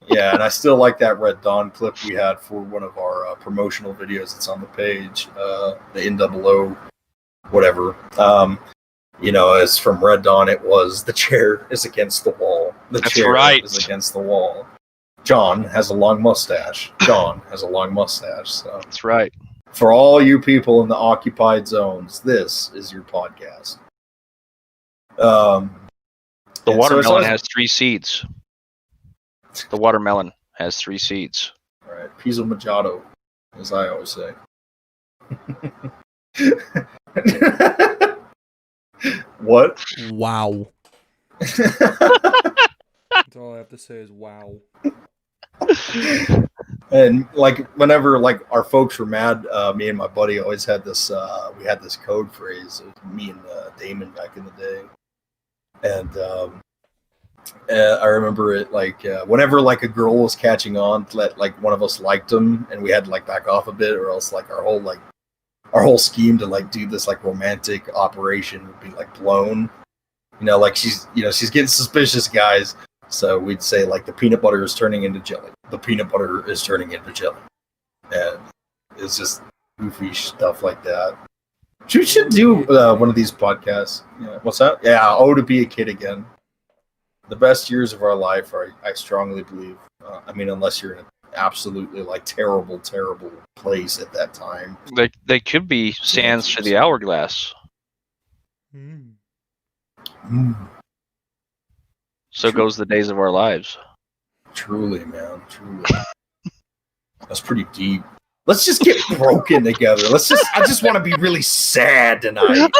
Yeah, and I still like that Red Dawn clip we had for one of our promotional videos that's on the page, the NOO, whatever. It's from Red Dawn. It was the chair is against the wall. That's chair right. is against the wall. John has a long mustache. So that's right. For all you people in the occupied zones, this is your podcast. The watermelon has 3 seeds. The watermelon has 3 seeds. All right, Piso Machado, as I always say. What? Wow. That's all I have to say is wow. And whenever our folks were mad, me and my buddy always had this. We had this code phrase. It was me and Damon back in the day, and I remember it whenever a girl was catching on, that one of us liked them, and we had to back off a bit, or else our whole scheme to do this romantic operation would be blown. She's getting suspicious, guys. So we'd say the peanut butter is turning into jelly. The peanut butter is turning into jelly. And it's just goofy stuff like that. You should do one of these podcasts. Yeah. What's that? Yeah, to be a kid again. The best years of our life, I strongly believe. I mean, unless you're in an absolutely like terrible place at that time. They could be sands for the hourglass. Mm. So goes the days of our lives. Truly, man. Truly. That's pretty deep. Let's just get broken together. I just want to be really sad tonight.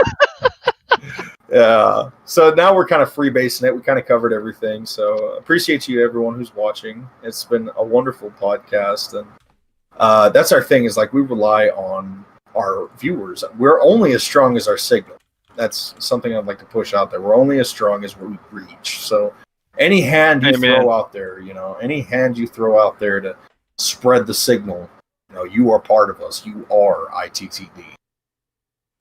Yeah. So now we're kind of freebasing it. We kind of covered everything. So appreciate you, everyone who's watching. It's been a wonderful podcast. And that's our thing, is like we rely on our viewers. We're only as strong as our signal. That's something I'd like to push out there. We're only as strong as we reach. So any hand you throw out there, any hand you throw out there to spread the signal, you are part of us. You are ITTD.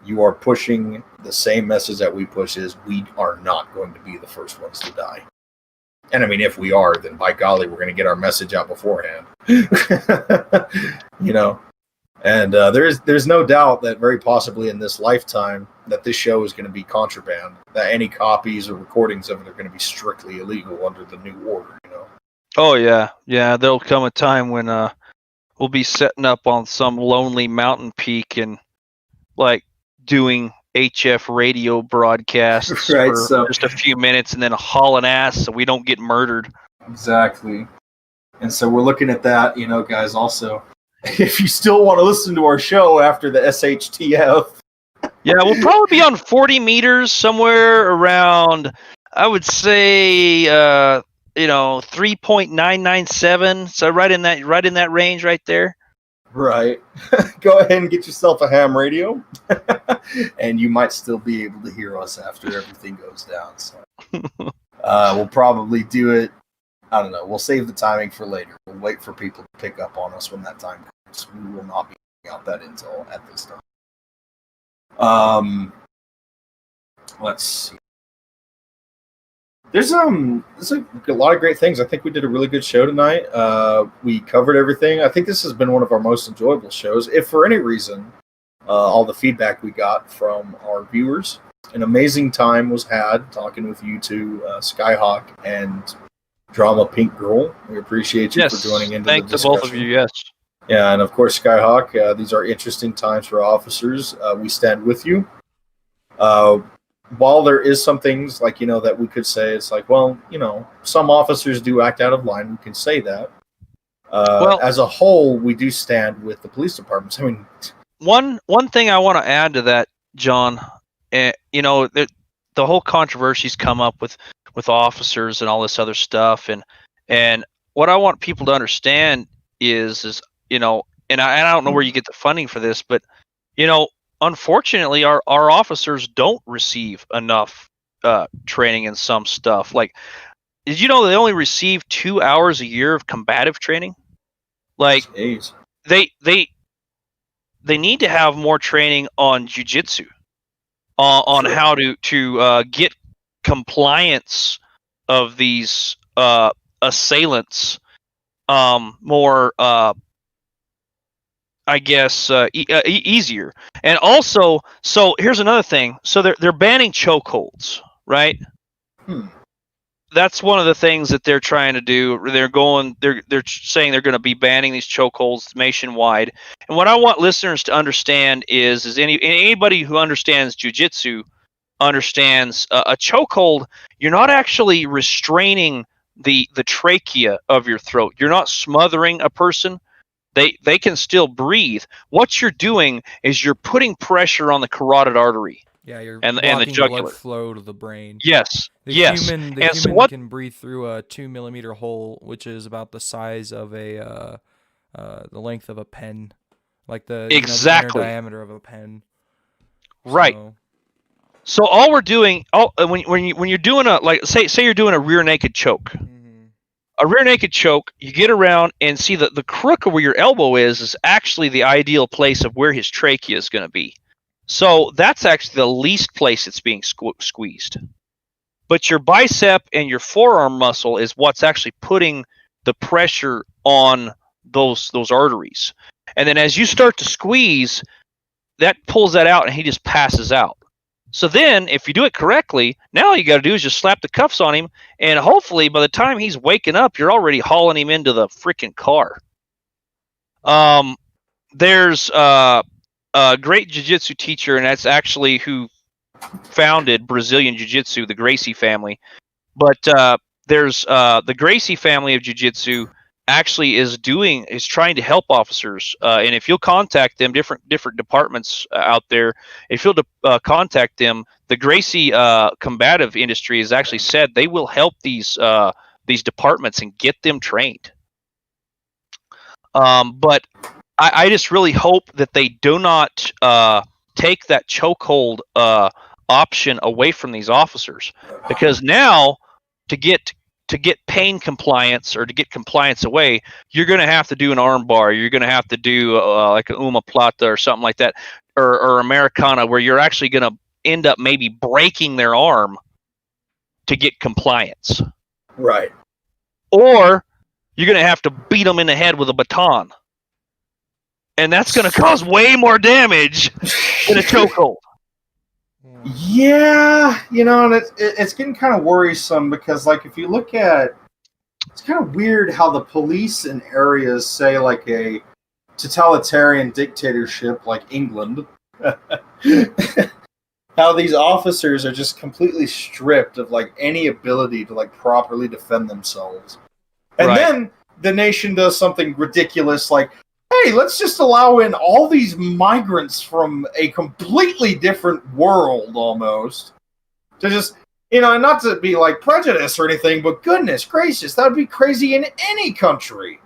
You are pushing the same message that we push, is we are not going to be the first ones to die. And I mean, if we are, then by golly, we're going to get our message out beforehand. And there's no doubt that very possibly in this lifetime that this show is going to be contraband, that any copies or recordings of it are going to be strictly illegal under the new order, Oh, yeah. Yeah, there'll come a time when we'll be setting up on some lonely mountain peak and, like, doing HF radio broadcasts Right, for so just a few minutes and then hauling ass so we don't get murdered. exactly. And so we're looking at that, guys, also. If you still want to listen to our show after the SHTF. Yeah, we'll probably be on 40 meters somewhere around, I would say, 3.997. So right in that range right there. Right. Go ahead and get yourself a ham radio, and you might still be able to hear us after everything goes down. So we'll probably do it. I don't know. We'll save the timing for later. We'll wait for people to pick up on us when that time comes. We will not be putting out that intel at this time. Let's see. There's a lot of great things. I think we did a really good show tonight. We covered everything. I think this has been one of our most enjoyable shows. If for any reason, all the feedback we got from our viewers, an amazing time was had talking with you two, Skyhawk and Drama Pink Girl. We appreciate you for joining into the discussion. Thanks to both of you, yes. Yeah, and of course, Skyhawk, these are interesting times for officers. We stand with you. While there is some things like, that we could say, it's like, well, some officers do act out of line. We can say that. As a whole, we do stand with the police departments. I mean, one thing I want to add to that, John, the whole controversy's come up with officers and all this other stuff, and what I want people to understand is and I don't know where you get the funding for this, but unfortunately our officers don't receive enough training in some stuff. Like, did you know they only receive 2 hours a year of combative training? Like, Jeez. they need to have more training on jiu-jitsu, on how to get compliance of these assailants more, I guess, easier. And also, so here's another thing. So they're banning chokeholds, right? That's one of the things that they're trying to do. They're saying they're going to be banning these chokeholds nationwide. And what I want listeners to understand is anybody who understands jiu-jitsu understands a chokehold. You're not actually restraining the trachea of your throat. You're not smothering a person. They can still breathe. What you're doing is you're putting pressure on the carotid artery. Yeah, you're and blocking the jugular blood flow to the brain. Yes. The yes. human can breathe through a 2-millimeter hole, which is about the size of the length of a pen, like the exactly the inner diameter of a pen. Right. So all we're doing, when you're doing say you're doing a rear naked choke. A rear naked choke, you get around and see that the crook of where your elbow is actually the ideal place of where his trachea is going to be. So that's actually the least place it's being squeezed. But your bicep and your forearm muscle is what's actually putting the pressure on those arteries. And then as you start to squeeze, that pulls that out and he just passes out. So then if you do it correctly, now all you got to do is just slap the cuffs on him, and hopefully by the time he's waking up, you're already hauling him into the freaking car. There's a great jiu-jitsu teacher, and that's actually who founded Brazilian Jiu-Jitsu, the Gracie family. But there's the Gracie family of Jiu-Jitsu actually is trying to help officers. And if you'll contact them, different departments out there, if you'll contact them, the Gracie combative industry has actually said they will help these departments and get them trained. But I just really hope that they do not take that chokehold option away from these officers, because now to get pain compliance or to get compliance away, you're going to have to do an arm bar. You're going to have to do like an omoplata or something like that, or Americana, where you're actually going to end up maybe breaking their arm to get compliance. Right. Or you're going to have to beat them in the head with a baton. And that's going to cause way more damage than a chokehold. Yeah, and it's getting kind of worrisome because, like, if you look at, it's kind of weird how the police in areas, say, like a totalitarian dictatorship like England, how these officers are just completely stripped of, like, any ability to, like, properly defend themselves. And then the nation does something ridiculous like, hey, let's just allow in all these migrants from a completely different world almost to just, not to be like prejudice or anything, but goodness gracious, that would be crazy in any country.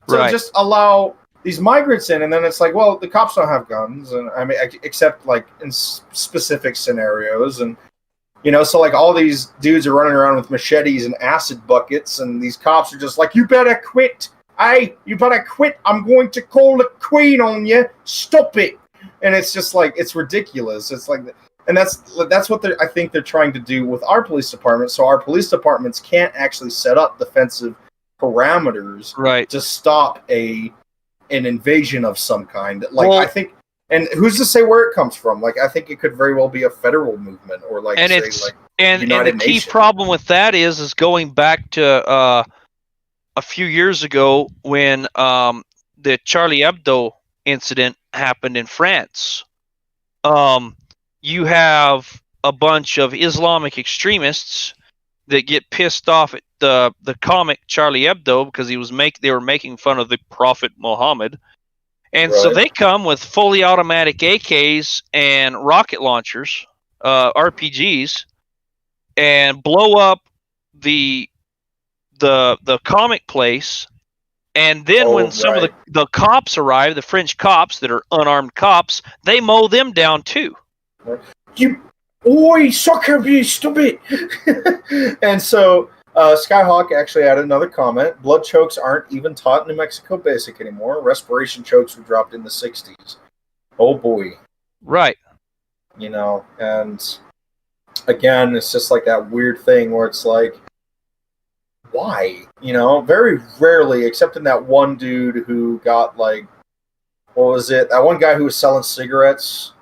To just allow these migrants in, and then it's like, well, the cops don't have guns, and I mean, except like in specific scenarios, and so like all these dudes are running around with machetes and acid buckets, and these cops are just like, you better quit. Hey, you better quit. I'm going to call the queen on you. Stop it. And it's just like, it's ridiculous. It's like, and that's what I think they're trying to do with our police department. So our police departments can't actually set up defensive parameters to stop an invasion of some kind. Like, I think, and who's to say where it comes from? Like, I think it could very well be a federal movement, or like, and say, it's, like, and United the key Nations. problem with that is going back to a few years ago when the Charlie Hebdo incident happened in France. You have a bunch of Islamic extremists that get pissed off at the comic Charlie Hebdo because they were making fun of the Prophet Muhammad. And so they come with fully automatic AKs and rocket launchers, RPGs, and blow up the comic place. And then when some of the cops arrive, the French cops that are unarmed cops, they mow them down too. Oi, soccer, stop it. And so Skyhawk actually added another comment. Blood chokes aren't even taught in New Mexico Basic anymore. Respiration chokes were dropped in the 60s. Oh boy. Right. And again, it's just like that weird thing where it's like, why? Very rarely, except in that one dude who got, like, what was it? That one guy who was selling cigarettes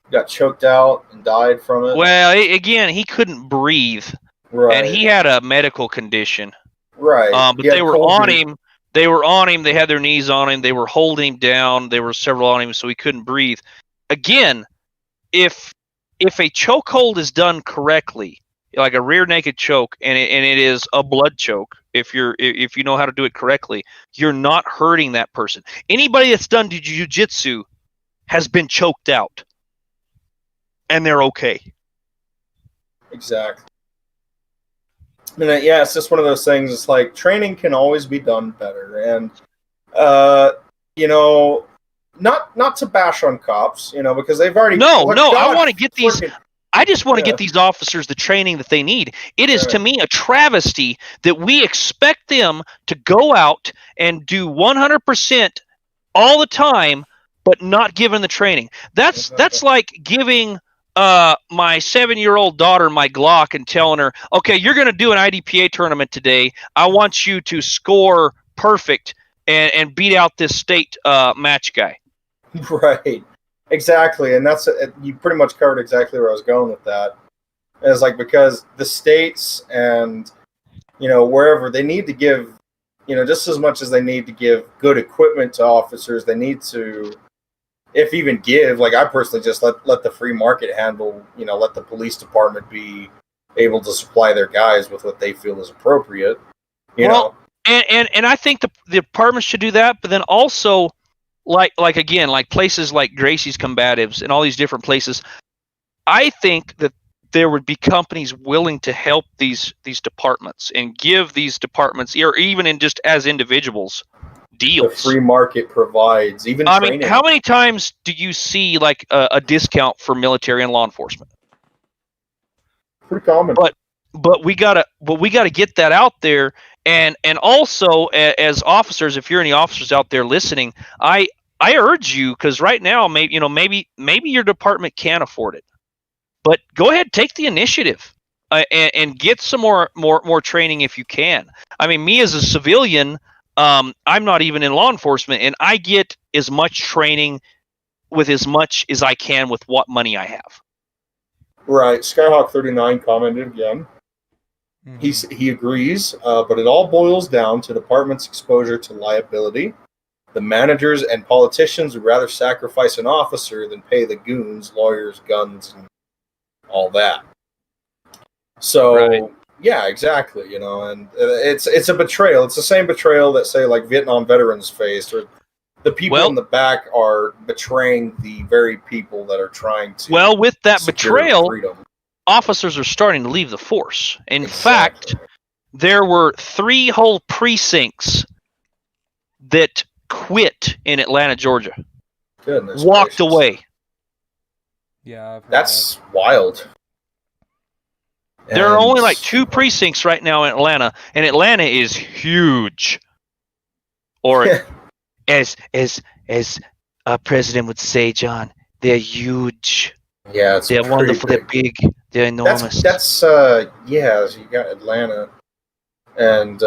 got choked out and died from it. Well, again, he couldn't breathe. Right. And he had a medical condition. Right. But they were on him. They were on him. They had their knees on him. They were holding him down. There were several on him, so he couldn't breathe. Again, if a chokehold is done correctly, like a rear naked choke, and it is a blood choke, if you know how to do it correctly, you're not hurting that person. Anybody that's done jiu-jitsu has been choked out, and they're okay. Exactly. And it's just one of those things. It's like training can always be done better, and not to bash on cops, because they've already. No. I want to get these. I just want to get these officers the training that they need. It is, to me, a travesty that we expect them to go out and do 100% all the time, but not given the training. That's like giving my 7-year-old daughter my Glock and telling her, okay, you're going to do an IDPA tournament today. I want you to score perfect and beat out this state match guy. Right. Exactly. And that's you pretty much covered exactly where I was going with that. It's like because the states and wherever they need to give just as much as they need to give good equipment to officers, they need to, if even give, like I personally just let the free market handle, let the police department be able to supply their guys with what they feel is appropriate. You know. And I think the department should do that, but then also like again, like places like Gracie's Combatives and all these different places, I think that there would be companies willing to help these departments and give these departments, or even in just as individuals, deals. The free market provides even training. How many times do you see like a discount for military and law enforcement? Pretty common. But we gotta get that out there, and also as officers, if you're any officers out there listening, I urge you, because right now maybe your department can't afford it, but go ahead, take the initiative and get some more training if you can. I mean, me as a civilian, I'm not even in law enforcement, and I get as much training with as much as I can with what money I have. Right. Skyhawk39 commented again. He agrees, but it all boils down to department's exposure to liability. The managers and politicians would rather sacrifice an officer than pay the goons, lawyers, guns, and all that. So, right. Yeah, exactly. And it's a betrayal. It's the same betrayal that, say, like Vietnam veterans faced, or the people in the back are betraying the very people that are trying to. Well, with that betrayal, freedom. Officers are starting to leave the force. In fact, there were 3 whole precincts that quit in Atlanta, Georgia. Goodness walked gracious. Away. Yeah, that's wild. There are only like 2 precincts right now in Atlanta, and Atlanta is huge. Or as our president would say, John, they're huge. Yeah, they're wonderful. Big. They're big. They're enormous. That's yeah. So you got Atlanta, and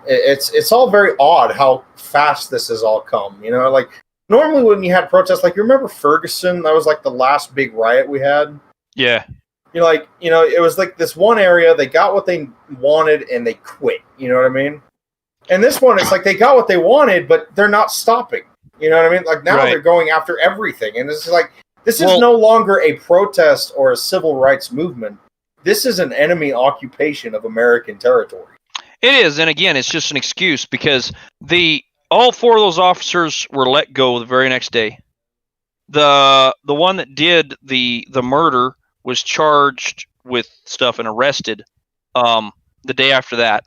it's all very odd how fast this has all come. Like normally when you had protests, like you remember Ferguson, that was like the last big riot we had. Yeah. It was like this one area, they got what they wanted and they quit. You know what I mean? And this one, it's like they got what they wanted, but they're not stopping. You know what I mean? Like now they're going after everything, and it's like. This is no longer a protest or a civil rights movement. This is an enemy occupation of American territory. It is, and again, it's just an excuse because all 4 of those officers were let go the very next day. The one that did the murder was charged with stuff and arrested the day after that.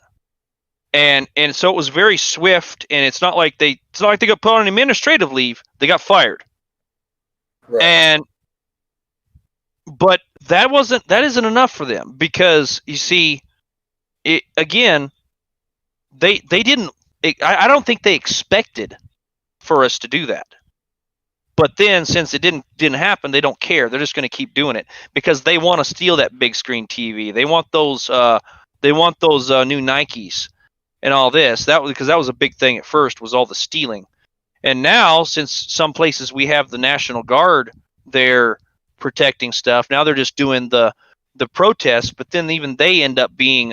And so it was very swift, and it's not like they got put on administrative leave. They got fired. Right. But that isn't enough for them, because you see, they didn't. I don't think they expected for us to do that. But then, since it didn't happen, they don't care. They're just going to keep doing it because they want to steal that big screen TV. They want those. They want those new Nikes and all this. Because that was a big thing at first, was all the stealing. And now, since some places we have the National Guard, they're protecting stuff. Now they're just doing the protests, but then even they end up being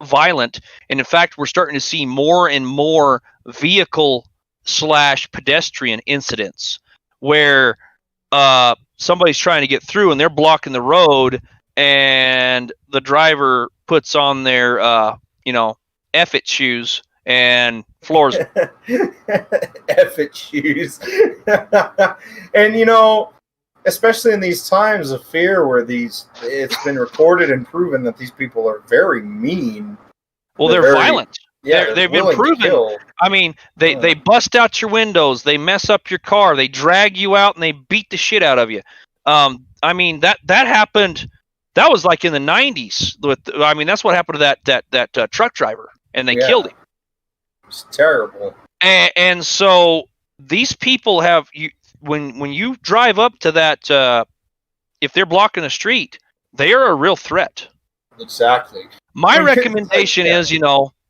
violent. And in fact, we're starting to see more and more vehicle/pedestrian incidents where somebody's trying to get through and they're blocking the road, and the driver puts on their F-it shoes and floors. F-it shoes. And especially in these times of fear where it's been recorded and proven that these people are very mean. Well, they're violent. Yeah, they've been proven. I mean, they bust out your windows, they mess up your car, they drag you out, and they beat the shit out of you. I mean, that happened. That was like in the 90s. That's what happened to that truck driver, and they killed him. It's terrible. And so these people have when you drive up to that, if they're blocking the street, they are a real threat. Exactly. My recommendation is,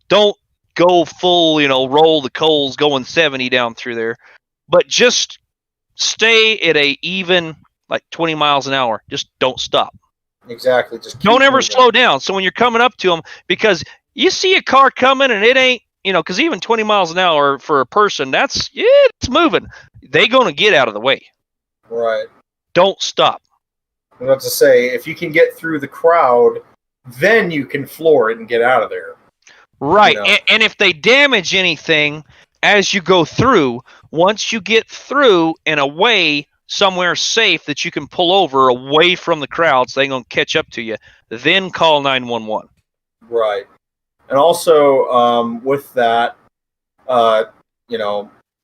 don't go full, roll the coals going 70 down through there. But just stay at a even like 20 miles an hour. Just don't stop. Exactly. Just Don't ever moving. slow down. So when you're coming up to them, because you see a car coming and it ain't, because even 20 miles an hour for a person, it's moving. They going to get out of the way. Right. Don't stop. I'm about to say, if you can get through the crowd, then you can floor it and get out of there. Right. You know. And if they damage anything as you go through, once you get through and away somewhere safe that you can pull over away from the crowd so they're going to catch up to you, then call 911. Right. And also, with that,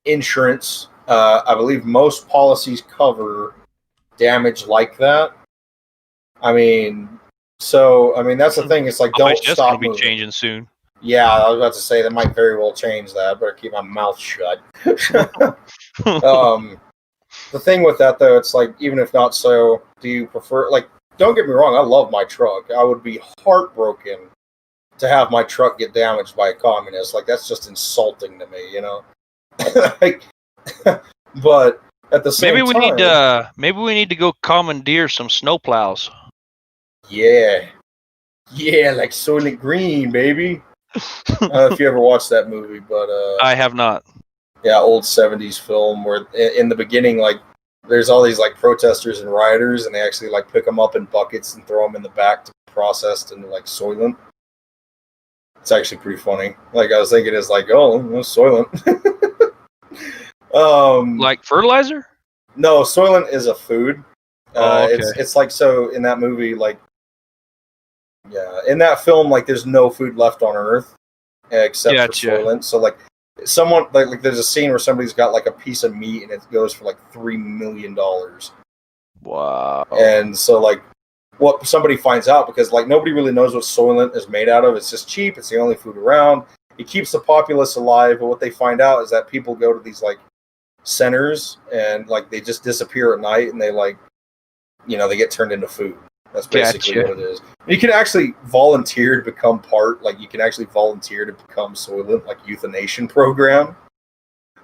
insurance, I believe most policies cover damage like that. That's the thing. It's like, don't That's stop going to be moving. changing soon. Yeah, I was about to say that might very well change that. Better keep my mouth shut. The thing with that, though, it's like, even if not so, do you prefer, like, don't get me wrong, I love my truck. I would be heartbroken to have my truck get damaged by a communist. Like, that's just insulting to me, like, but at the same time, maybe we need to go commandeer some snowplows. yeah, like Soylent Green, baby. I don't know if you ever watched that movie, but I have not. Yeah, old 70s film where in the beginning, like, there's all these like protesters and rioters, and they actually like pick them up in buckets and throw them in the back to be processed into like Soylent. It's actually pretty funny. Like, I was thinking, it's like, oh, no, Soylent. Like fertilizer? No, Soylent is a food. Okay. It's like, so in that movie, like, yeah, in that film, like, there's no food left on Earth except for Soylent. So like, someone like there's a scene where somebody's got like a piece of meat and it goes for like $3 million. Wow. And so like, what somebody finds out, because like nobody really knows what Soylent is made out of. It's just cheap. It's the only food around. It keeps the populace alive. But what they find out is that people go to these like centers and like they just disappear at night, and they like, they get turned into food. That's basically what it is. You can actually volunteer to become you can actually volunteer to become Soylent, like euthanation program.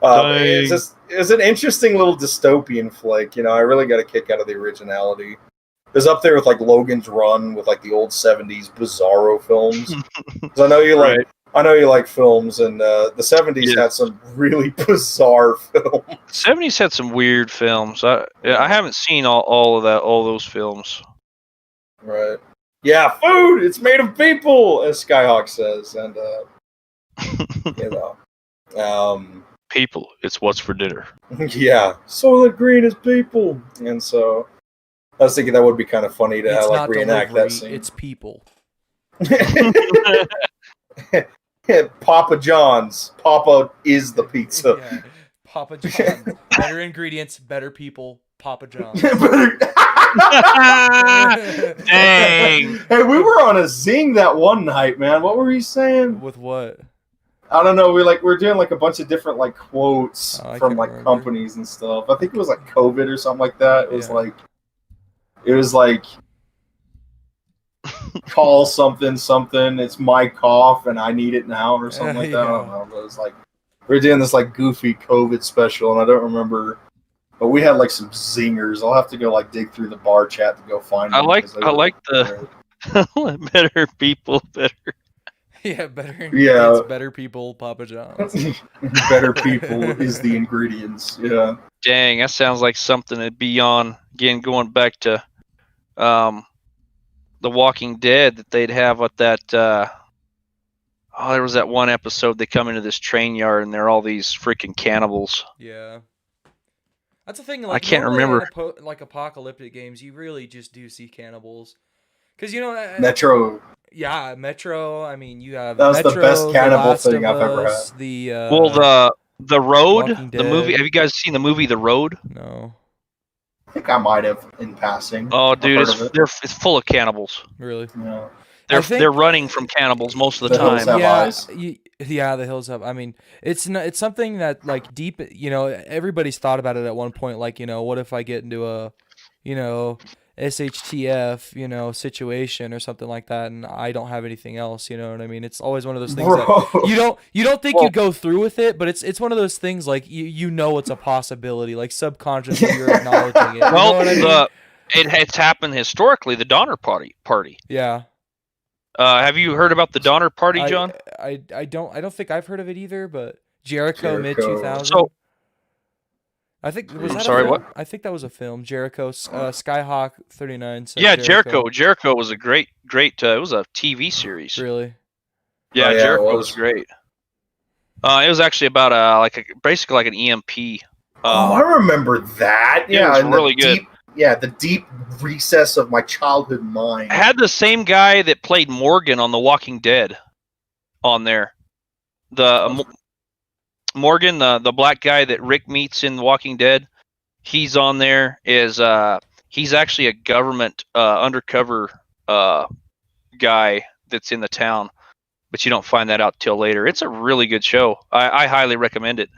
It's an interesting little dystopian flick. I really got a kick out of the originality. It's up there with like Logan's Run, with like the old 70s Bizarro films. Because I know you like, I know you like films, and the 70s had some really bizarre films. The 70s had some weird films. I haven't seen all those films. Right. Yeah, food. It's made of people, as Skyhawk says, and people. It's what's for dinner. Yeah, Soylent Green is people, and so I was thinking that would be kind of funny to like reenact that scene. It's people. Papa John's. Papa is the pizza. Yeah. Papa John's. Better ingredients, better people. Papa John's. Dang. Hey, we were on a zing that one night, man. What were you saying? With what? I don't know. We're doing like a bunch of different like quotes from like companies and stuff. I think it was like COVID or something like that. It was like call something. It's my cough and I need it now or something like that. I don't know. But it was like we're doing this like goofy COVID special, and I don't remember. But we had like some zingers. I'll have to go like dig through the bar chat to go find them. I like the better people, better. Yeah, better ingredients, better people, Papa John's. Better people is the ingredients. Yeah. Dang, that sounds like something that'd be on, again, going back to The Walking Dead, that they'd have at that there was that one episode they come into this train yard and they're all these freaking cannibals. Yeah. That's the thing. Like, I can't remember. Like apocalyptic games, you really just do see cannibals, because Metro. Yeah, Metro. I mean, you have that was Metro, the best cannibal thing I've ever had. The Road, Walking the movie. Dead. Have you guys seen the movie The Road? No. I think I might have in passing. Oh, dude, it's full of cannibals. Really? Yeah. They're running from cannibals most of the Hills time. Have Eyes. Yeah, the Hills Have. I mean, it's something that like deep. Everybody's thought about it at one point. Like, what if I get into a SHTF, situation or something like that, and I don't have anything else. You know what I mean? It's always one of those things Bro. that you don't think Well- you go through with it, but it's one of those things like you know it's a possibility, like subconsciously you're acknowledging it. You know what I mean? It's happened historically. The Donner Party. Yeah. Have you heard about the Donner Party, John? I don't think I've heard of it either, but Jericho mid Jericho. 2000. So- I think was I'm that sorry, a film? what? I think that was a film. Jericho, Skyhawk 39. Said Yeah, Jericho. Jericho was a great. It was a TV series. Really? Yeah, Oh, yeah, it Jericho was. was great. It was actually about basically like an EMP. I remember that. it Yeah, was in really the good. the deep recess of my childhood mind. Had the same guy that played Morgan on The Walking Dead on there. Morgan, the black guy that Rick meets in The Walking Dead, he's on there. He's actually a government undercover guy that's in the town, but you don't find that out till later. It's a really good show. I highly recommend it.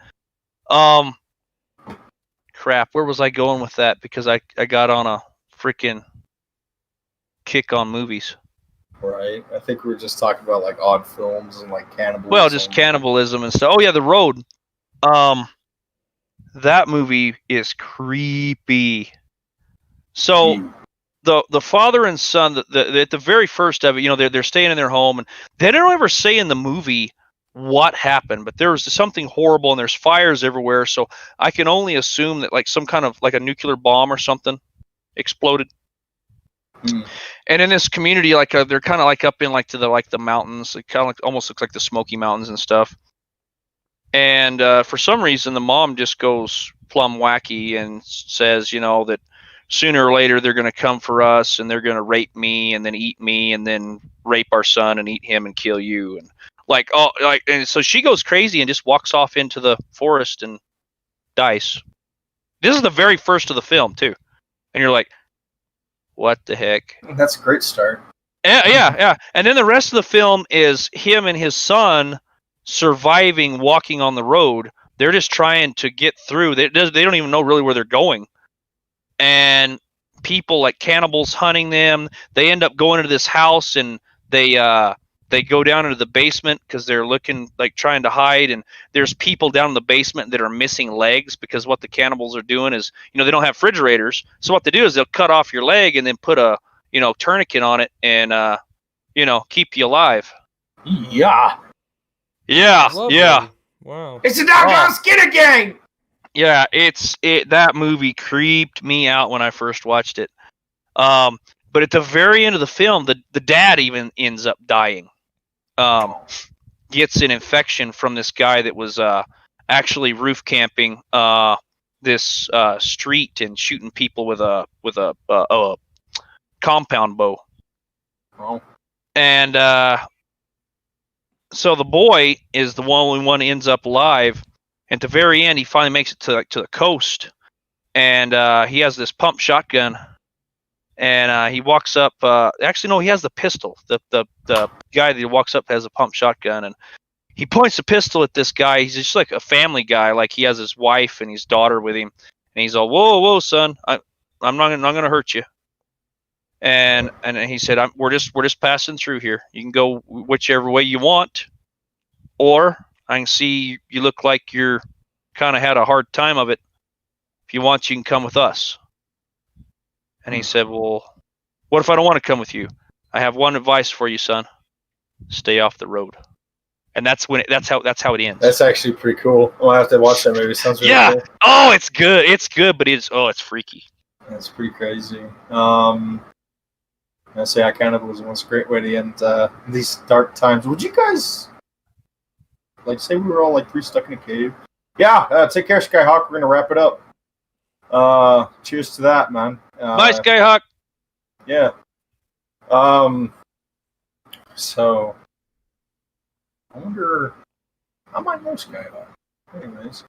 Crap, where was I going with that? Because I got on a freaking kick on movies. Right. I think we were just talking about like odd films and like cannibalism. Well, just cannibalism and stuff. Oh yeah, The Road. That movie is creepy. So the father and son, at the very first of it, they're staying in their home, and they don't ever say in the movie what happened, but there was something horrible, and there's fires everywhere. So I can only assume that like some kind of like a nuclear bomb or something exploded. And in this community, like they're kind of like up in like to the mountains. It kind of almost looks like the Smoky Mountains and stuff. And for some reason, the mom just goes plumb wacky and says, that sooner or later they're going to come for us, and they're going to rape me, and then eat me, and then rape our son and eat him and kill you, and and so she goes crazy and just walks off into the forest and dies. This is the very first of the film too, and you're like, what the heck? That's a great start. Yeah. And then the rest of the film is him and his son surviving walking on the road. They're just trying to get through. They don't even know really where they're going. And people like cannibals hunting them. They end up going into this house, and they go down into the basement because they're looking like trying to hide. And there's people down in the basement that are missing legs, because what the cannibals are doing is, they don't have refrigerators. So what they do is they'll cut off your leg and then put a tourniquet on it and keep you alive. Yeah. Yeah. Lovely. Yeah. Wow. It's a doggone Skinner gang. Yeah, that movie creeped me out when I first watched it. But at the very end of the film, the dad even ends up dying. Gets an infection from this guy that was actually roof camping this street and shooting people with a compound bow. Oh. And so the boy is the only one who ends up alive. At the very end, he finally makes it to the coast, and he has this pump shotgun, and he walks up. Actually, no, he has the pistol. The guy that walks up has a pump shotgun, and he points the pistol at this guy. He's just like a family guy, like he has his wife and his daughter with him, and he's all, "Whoa, son, I'm not gonna hurt you." And he said, "We're just passing through here. You can go whichever way you want, or I can see you look like you're kind of had a hard time of it. If you want, you can come with us." And he said, "Well, what if I don't want to come with you? I have one advice for you, son. Stay off the road." And that's how it ends. That's actually pretty cool. I'll have to watch that movie. It sounds really Yeah. cool. Oh, it's good. It's good, but it's freaky. That's pretty crazy. I say cannibalism was a great way to end these dark times. Would you guys say we were all like three stuck in a cave? Yeah. Take care, Skyhawk. We're gonna wrap it up. Cheers to that, man. Bye, Skyhawk. Yeah. So I wonder. I might know Skyhawk. Anyways.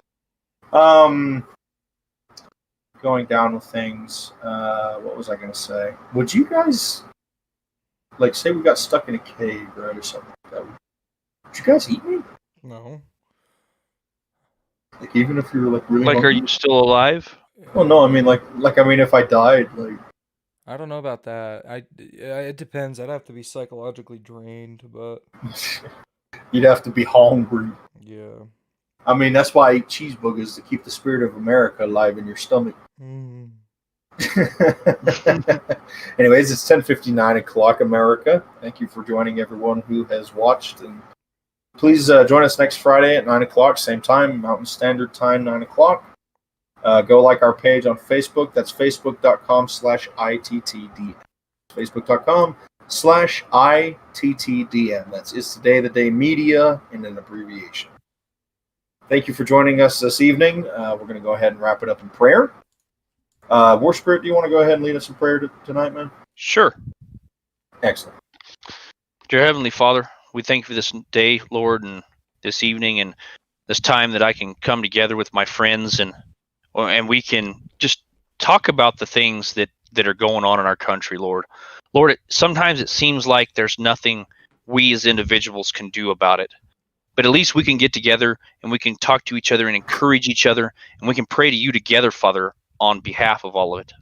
Going down with things. What was I gonna say? Would you guys say we got stuck in a cave, right, or something like that? Would you guys eat me? No. Even if you were really Are hungry? you still alive? Well, no. I mean, if I died, I don't know about that. It depends. I'd have to be psychologically drained, but You'd have to be hungry. yeah. I mean, that's why I eat cheeseburgers, to keep the spirit of America alive in your stomach. Mm. Anyways, it's 10:59 o'clock America. Thank you for joining everyone who has watched, and please join us next Friday at 9 o'clock, same time, Mountain Standard Time, 9 o'clock. Go like our page on Facebook. That's facebook.com/ITTDM. Facebook.com/ITTDM. That's It's Today the Day Media in an abbreviation. Thank you for joining us this evening. We're going to go ahead and wrap it up in prayer. War Spirit, do you want to go ahead and lead us in prayer tonight, man? Sure. Excellent. Dear Heavenly Father, we thank you for this day, Lord, and this evening and this time that I can come together with my friends and we can just talk about the things that are going on in our country, Lord. Lord, sometimes it seems like there's nothing we as individuals can do about it. But at least we can get together and we can talk to each other and encourage each other, and we can pray to you together, Father, on behalf of all of it.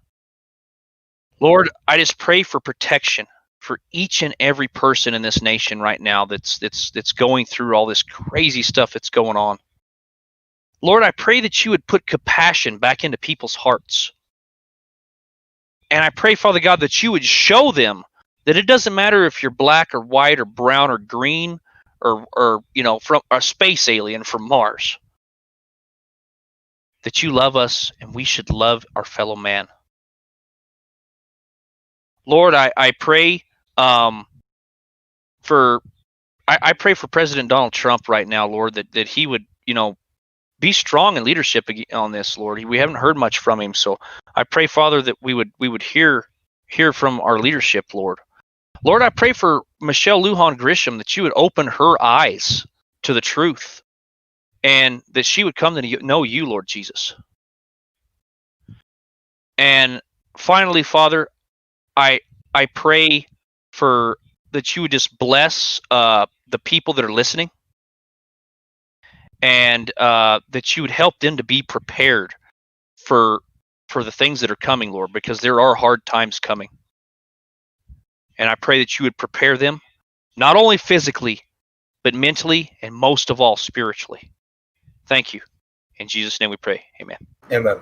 Lord, I just pray for protection for each and every person in this nation right now that's going through all this crazy stuff that's going on. Lord, I pray that you would put compassion back into people's hearts. And I pray, Father God, that you would show them that it doesn't matter if you're black or white or brown or green or from a space alien from Mars, that you love us and we should love our fellow man. Lord, I pray for President Donald Trump right now, Lord, that he would, be strong in leadership on this, Lord. We haven't heard much from him, so I pray, Father, that we would hear from our leadership, Lord. Lord, I pray for Michelle Lujan Grisham, that you would open her eyes to the truth and that she would come to know you, Lord Jesus. And finally, Father, I pray for that you would just bless the people that are listening, and that you would help them to be prepared for the things that are coming, Lord, because there are hard times coming. And I pray that you would prepare them, not only physically, but mentally, and most of all, spiritually. Thank you. In Jesus' name we pray. Amen. Amen.